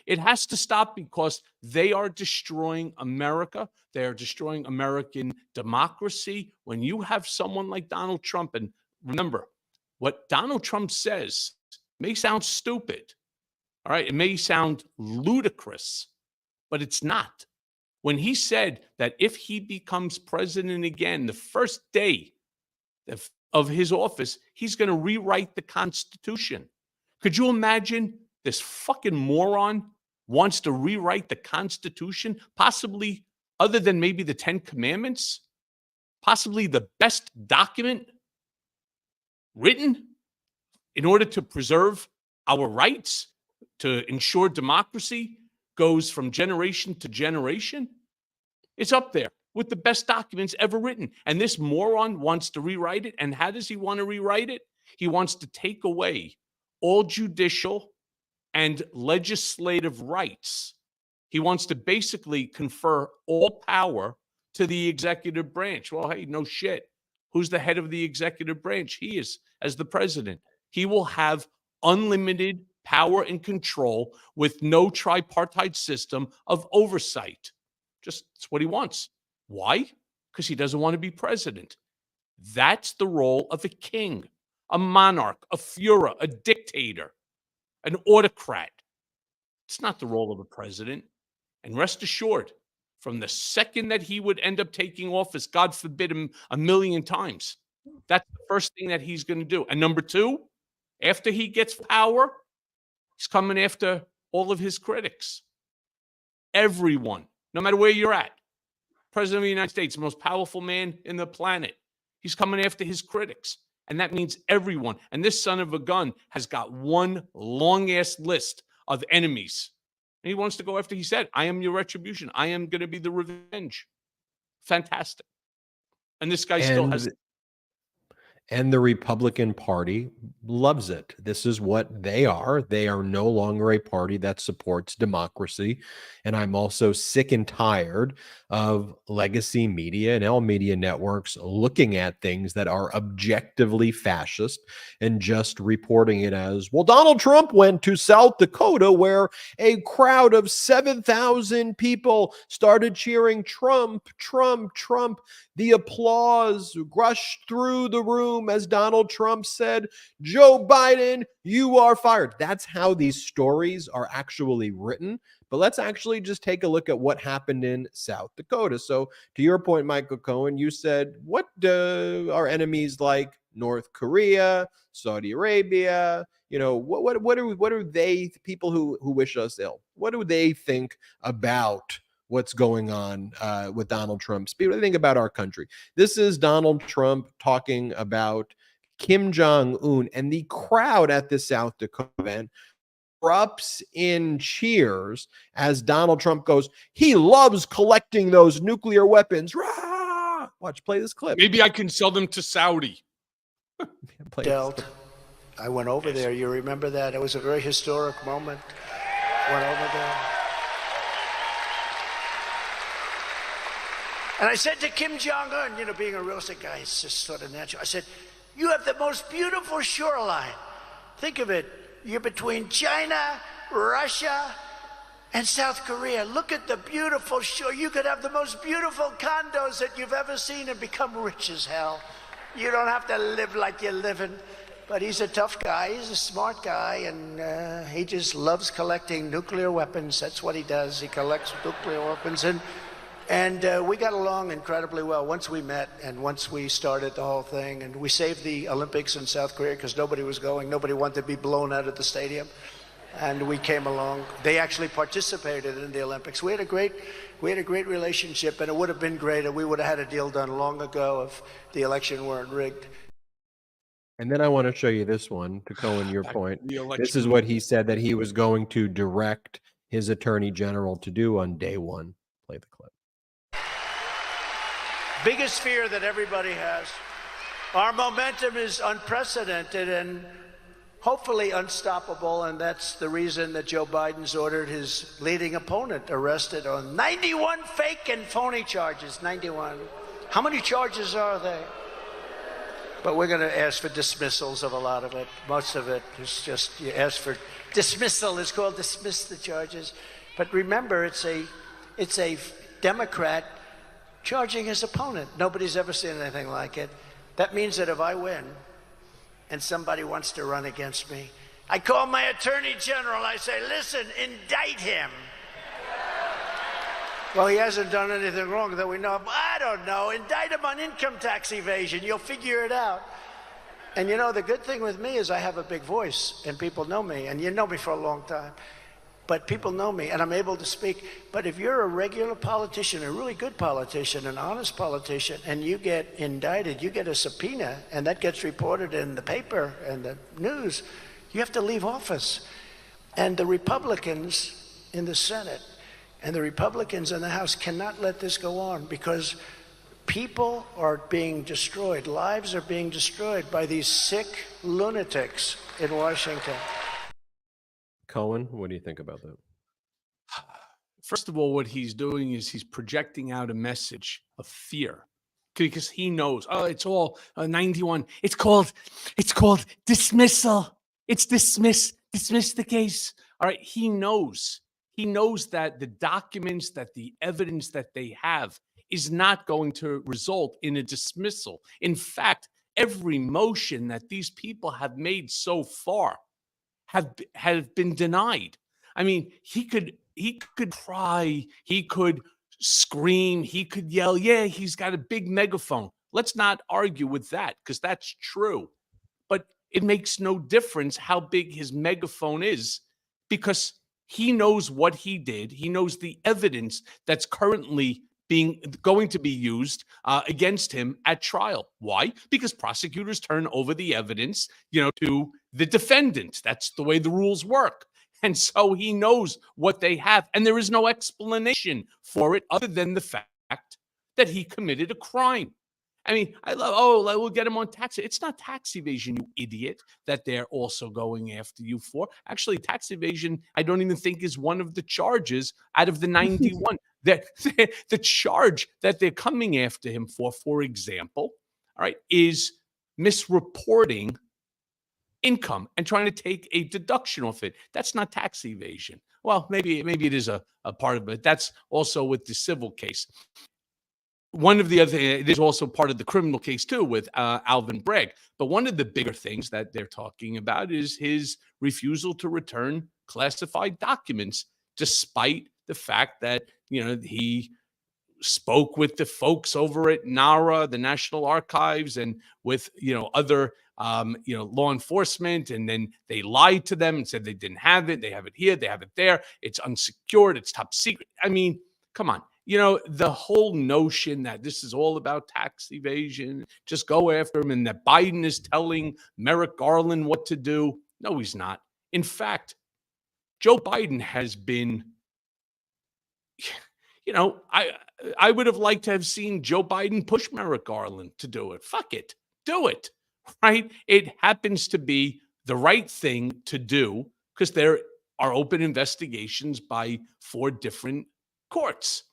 It has to stop because they are destroying America. They are destroying American democracy. When you have someone like Donald Trump, and remember, what Donald Trump says may sound stupid. All right, it may sound ludicrous, but it's not. When he said that if he becomes president again, the first day of his office, he's going to rewrite the Constitution. Could you imagine this fucking moron wants to rewrite the Constitution, possibly other than maybe the 10 Commandments, possibly the best document written in order to preserve our rights, to ensure democracy goes from generation to generation? It's up there with the best documents ever written. And this moron wants to rewrite it. And how does he want to rewrite it? He wants to take away all judicial and legislative rights. He wants to basically confer all power to the executive branch. Well, hey, no shit. Who's the head of the executive branch? He is, as the president. He will have unlimited power and control with no tripartite system of oversight. Just that's what he wants. Why? Because he doesn't want to be president. That's the role of a king, a monarch, a Führer, a dictator, an autocrat. It's not the role of a president. And rest assured, from the second that he would end up taking office, God forbid him a million times, that's the first thing that he's going to do. And number two, after he gets power, he's coming after all of his critics. Everyone, no matter where you're at. President of the United States, the most powerful man in the planet. He's coming after his critics. And that means everyone. And this son of a gun has got one long-ass list of enemies. And he wants to go after, he said, I am your retribution. I am going to be the revenge. Fantastic. And this guy still has... And the Republican Party loves it. This is what they are. They are no longer a party that supports democracy. And I'm also sick and tired of legacy media and all media networks looking at things that are objectively fascist and just reporting it as, well, Donald Trump went to South Dakota where a crowd of 7,000 people started cheering Trump, Trump, Trump. The applause rushed through the room as Donald Trump said, Joe Biden, you are fired. That's how these stories are actually written. But let's actually just take a look at what happened in South Dakota. So to your point, Michael Cohen, you said, what are enemies like North Korea, Saudi Arabia? You know, what are they, people who wish us ill? What do they think about what's going on with Donald Trump's speech? What do they think about our country? This is Donald Trump talking about Kim Jong-un, and the crowd at the South Dakota event erupts in cheers as Donald Trump goes, he loves collecting those nuclear weapons. Rah! Watch, play this clip. Maybe I can sell them to Saudi. Dealt. I went over there. You remember that? It was a very historic moment. Went over there. And I said to Kim Jong-un, you know, being a real estate guy, it's just sort of natural. I said, you have the most beautiful shoreline. Think of it. You're between China, Russia, and South Korea. Look at the beautiful shore. You could have the most beautiful condos that you've ever seen and become rich as hell. You don't have to live like you're living. But he's a tough guy. He's a smart guy, and he just loves collecting nuclear weapons. That's what he does. He collects nuclear weapons. And we got along incredibly well once we met and once we started the whole thing. And we saved the Olympics in South Korea because nobody was going. Nobody wanted to be blown out of the stadium. And we came along. They actually participated in the Olympics. We had a great relationship, and it would have been great if we would have had a deal done long ago if the election weren't rigged. And then I want to show you this one to Cohen, your point. This is what he said that he was going to direct his attorney general to do on day one. Play the clip. Biggest fear that everybody has. Our momentum is unprecedented and hopefully unstoppable, and that's the reason that Joe Biden's ordered his leading opponent arrested on 91 fake and phony charges. 91. How many charges are they? But we're going to ask for dismissals of a lot of it. Most of it is just, you ask for dismissal. It's called dismiss the charges. But remember, it's a Democrat charging his opponent. Nobody's ever seen anything like it. That means that if I win and somebody wants to run against me, I call my attorney general. I say, listen, indict him. Well, he hasn't done anything wrong that we know of. I don't know. Indict him on income tax evasion. You'll figure it out. And you know, the good thing with me is I have a big voice and people know me, and you know me for a long time. But people know me and I'm able to speak. But if you're a regular politician, a really good politician, an honest politician, and you get indicted, you get a subpoena, and that gets reported in the paper and the news, you have to leave office. And the Republicans in the Senate and the Republicans in the House cannot let this go on, because people are being destroyed. Lives are being destroyed by these sick lunatics in Washington. Cohen, what do you think about that? First of all, what he's doing is he's projecting out a message of fear, because he knows, oh, it's all 91. It's called dismissal. It's dismiss the case. All right. He knows that the documents, that the evidence that they have is not going to result in a dismissal. In fact, every motion that these people have made so far have been denied. I mean, he could cry, he could scream, he could yell. Yeah, he's got a big megaphone. Let's not argue with that, because that's true. But it makes no difference how big his megaphone is, because he knows what he did. He knows the evidence that's currently going to be used against him at trial. Why? Because prosecutors turn over the evidence, to the defendant. That's the way the rules work. And so he knows what they have, and there is no explanation for it other than the fact that he committed a crime. I mean, we'll get him on tax. It's not tax evasion, you idiot, that they're also going after you for. Actually, tax evasion, I don't even think, is one of the charges out of the 91. The charge that they're coming after him for example, all right, is misreporting income and trying to take a deduction off it. That's not tax evasion. Well, maybe it is a part of it. That's also with the civil case. One of the other, it is also part of the criminal case too with Alvin Bragg. But one of the bigger things that they're talking about is his refusal to return classified documents, despite the fact that, he spoke with the folks over at NARA, the National Archives, and with, other, law enforcement. And then they lied to them and said they didn't have it. They have it here. They have it there. It's unsecured. It's top secret. I mean, come on. The whole notion that this is all about tax evasion, just go after him, and that Biden is telling Merrick Garland what to do. No, he's not. In fact, Joe Biden has been, I would have liked to have seen Joe Biden push Merrick Garland to do it. Fuck it. Do it. Right? It happens to be the right thing to do, because there are open investigations by 4 different courts.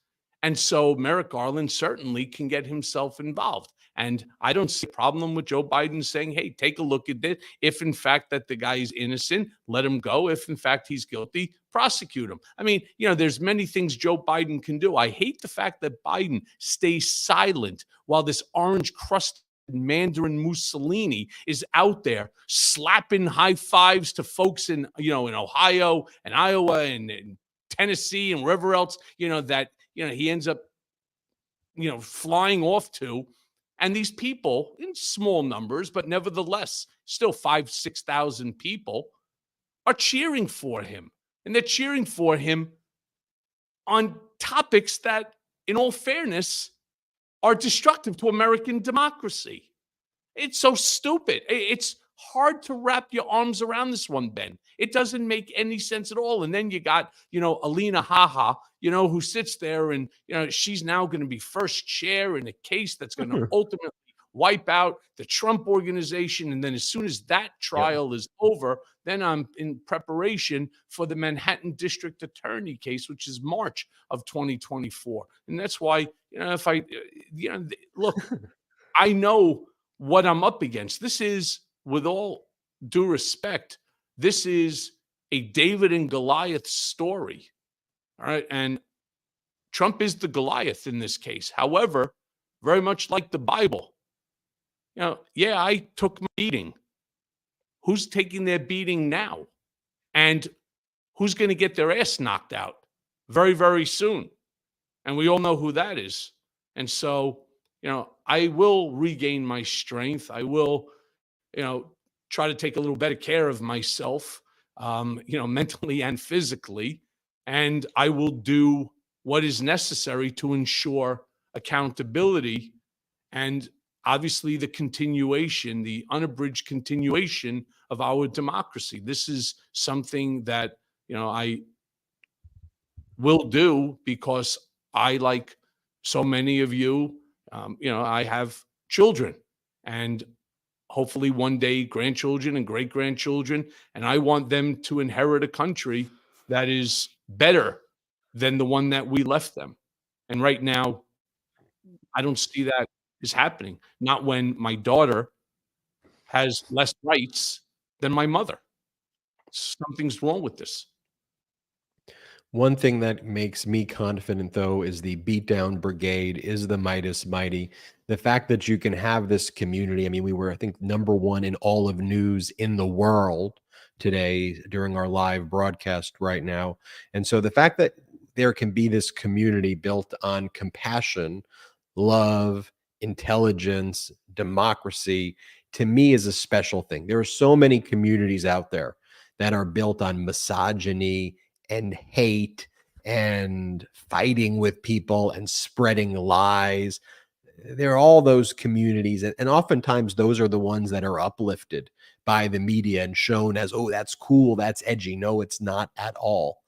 And so Merrick Garland certainly can get himself involved. And I don't see a problem with Joe Biden saying, hey, take a look at it. If in fact that the guy is innocent, let him go. If in fact he's guilty, prosecute him. I mean, there's many things Joe Biden can do. I hate the fact that Biden stays silent while this orange crusted Mandarin Mussolini is out there slapping high fives to folks in, in Ohio and Iowa and Tennessee and wherever else, that, he ends up, flying off to. And these people, in small numbers, but nevertheless, still 5,000-6,000 people, are cheering for him. And they're cheering for him on topics that, in all fairness, are destructive to American democracy. It's so stupid. It's hard to wrap your arms around this one, Ben. It doesn't make any sense at all. And then you got, Alina Haha, who sits there and, she's now going to be first chair in a case that's going to ultimately wipe out the Trump organization. And then as soon as that trial is over, then I'm in preparation for the Manhattan District Attorney case, which is March of 2024. And that's why, if I, look, I know what I'm up against. This is, with all due respect, this is a David and Goliath story. All right. And Trump is the Goliath in this case. However, very much like the Bible, I took my beating. Who's taking their beating now? And who's going to get their ass knocked out very, very soon? And we all know who that is. And so, I will regain my strength. I will, try to take a little better care of myself, mentally and physically. And I will do what is necessary to ensure accountability and obviously the unabridged continuation of our democracy. This is something that, I will do because I, like so many of you, I have children and hopefully one day grandchildren and great grandchildren. And I want them to inherit a country that is better than the one that we left them. And right now, I don't see that is happening. Not when my daughter has less rights than my mother. Something's wrong with this. One thing that makes me confident, though, is the Beatdown Brigade is the Midas Mighty. The fact that you can have this community. I mean, we were, I think, #1 in all of news in the world today during our live broadcast right now. And so the fact that there can be this community built on compassion, love, intelligence, democracy, to me is a special thing. There are so many communities out there that are built on misogyny and hate and fighting with people and spreading lies. There are all those communities, and oftentimes those are the ones that are uplifted by the media and shown as, oh, that's cool, that's edgy. No, it's not at all.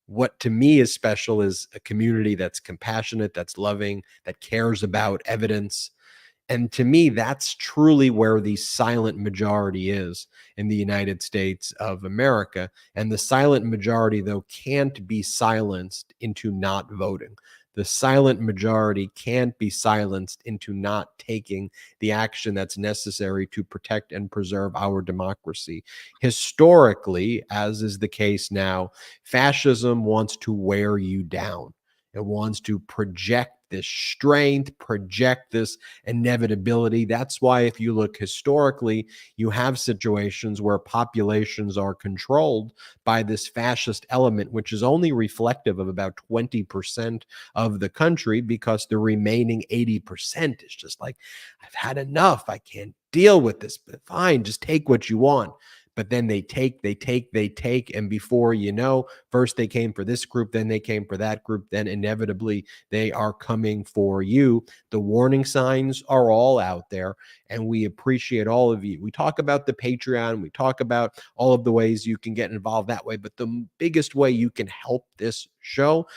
What to me is special is a community that's compassionate, that's loving, that cares about evidence. And to me, that's truly where the silent majority is in the United States of America. And the silent majority, though, can't be silenced into not voting. The silent majority can't be silenced into not taking the action that's necessary to protect and preserve our democracy. Historically, as is the case now, fascism wants to wear you down. It wants to project this strength, project this inevitability. That's why, if you look historically, you have situations where populations are controlled by this fascist element, which is only reflective of about 20% of the country, because the remaining 80% is just like, I've had enough. I can't deal with this. But fine, just take what you want. But then they take. And before you know, first they came for this group, then they came for that group, then inevitably they are coming for you. The warning signs are all out there, and we appreciate all of you. We talk about the Patreon, we talk about all of the ways you can get involved that way, but the biggest way you can help this show,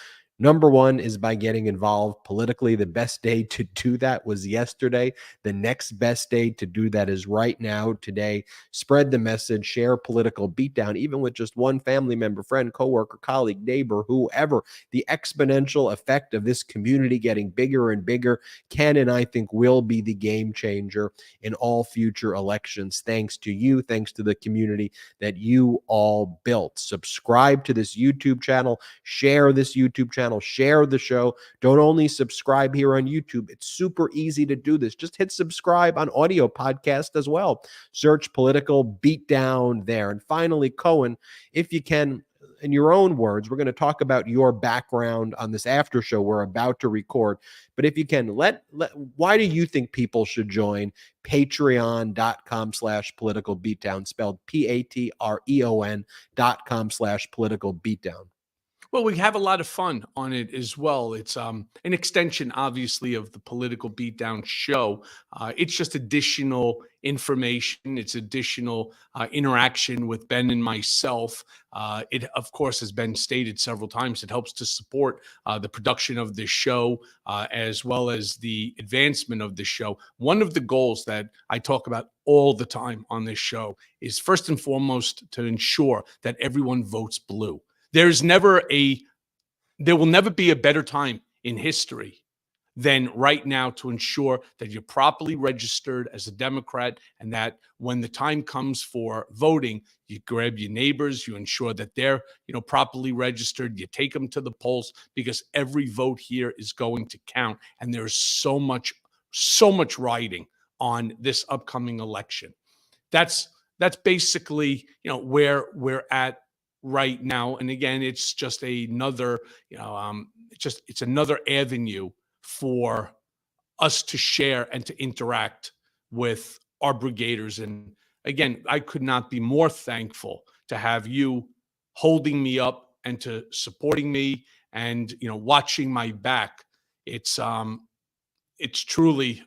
#1, is by getting involved politically. The best day to do that was yesterday. The next best day to do that is right now, today. Spread the message, share Political Beatdown, even with just one family member, friend, coworker, colleague, neighbor, whoever. The exponential effect of this community getting bigger and bigger can, and I think will, be the game changer in all future elections. Thanks to you, thanks to the community that you all built. Subscribe to this YouTube channel, share this YouTube channel, share the show. Don't only subscribe here on YouTube. It's super easy to do this. Just hit subscribe on audio podcast as well. Search Political Beatdown there. And finally, Cohen, if you can, in your own words, we're going to talk about your background on this after show we're about to record. But if you can, why do you think people should join patreon.com/political beatdown, spelled patreon.com/political beatdown? Well, we have a lot of fun on it as well. It's an extension, obviously, of the Political Beatdown show. It's just additional information. It's additional interaction with Ben and myself. It, of course, has been stated several times. It helps to support the production of this show, as well as the advancement of the show. One of the goals that I talk about all the time on this show is, first and foremost, to ensure that everyone votes blue. There will never be a better time in history than right now to ensure that you're properly registered as a Democrat, and that when the time comes for voting, you grab your neighbors, you ensure that they're, properly registered, you take them to the polls, because every vote here is going to count. And there's so much riding on this upcoming election. That's basically, where we're at right now. And again, it's just another, it's another avenue for us to share and to interact with our brigaders and again, I could not be more thankful to have you holding me up and to supporting me and, watching my back. It's truly,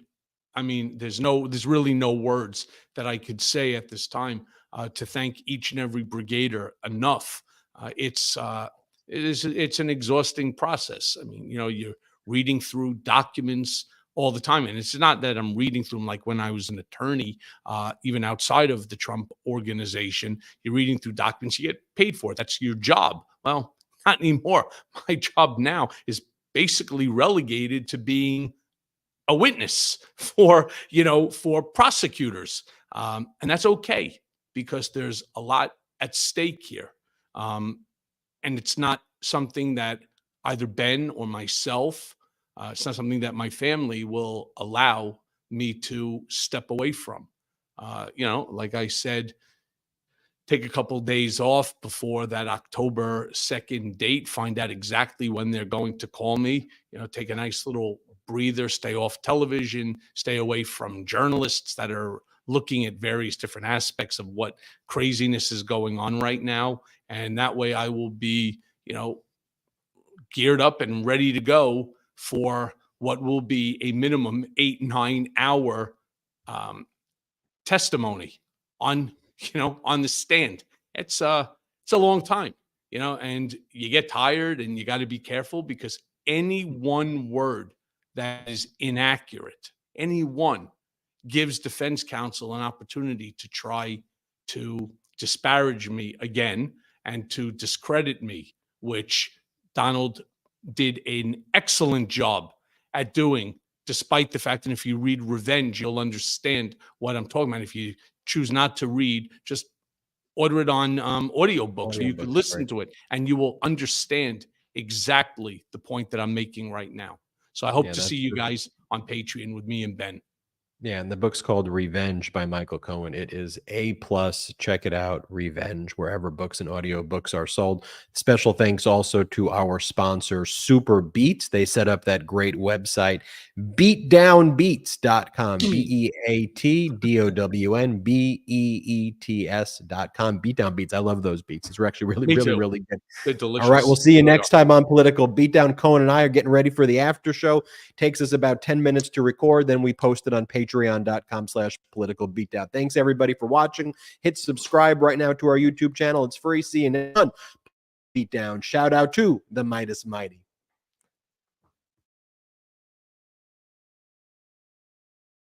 I mean, there's really no words that I could say at this time to thank each and every brigader enough. It's an exhausting process. I mean, you're reading through documents all the time, and it's not that I'm reading through them like when I was an attorney, even outside of the Trump organization. You're reading through documents, you get paid for it. That's your job. Well, not anymore. My job now is basically relegated to being a witness for prosecutors, and that's okay because there's a lot at stake here, and it's not something that either Ben or myself, it's not something that my family will allow me to step away from. Like I said, take a couple of days off before that October 2nd date, find out exactly when they're going to call me, take a nice little breather, stay off television, stay away from journalists that are looking at various different aspects of what craziness is going on right now. And that way I will be, geared up and ready to go for what will be a minimum 8-9 hour testimony on the stand. It's a long time, and you get tired and you got to be careful because any one word that is inaccurate, any one, gives defense counsel an opportunity to try to disparage me again and to discredit me, which Donald did an excellent job at doing, despite the fact that if you read Revenge, you'll understand what I'm talking about. If you choose not to read, just order it on audiobooks, so you can listen to it, and you will understand exactly the point that I'm making right now. So I hope to see you guys on Patreon with me and Ben. Yeah, and the book's called Revenge by Michael Cohen. It is A+. Check it out, Revenge, wherever books and audiobooks are sold. Special thanks also to our sponsor, Super Beats. They set up that great website, beatdownbeats.com, beatdownbeets.com. Beatdown Beats. I love those beats. It's actually really good. They're delicious. All right, we'll see you next time on Political Beatdown. Cohen and I are getting ready for the after show. Takes us about 10 minutes to record. Then we post it on patreon.com/political beatdown. Thanks everybody for watching. Hit subscribe right now to our YouTube channel. It's free. See you on Beatdown. Shout out to the Meidas Mighty.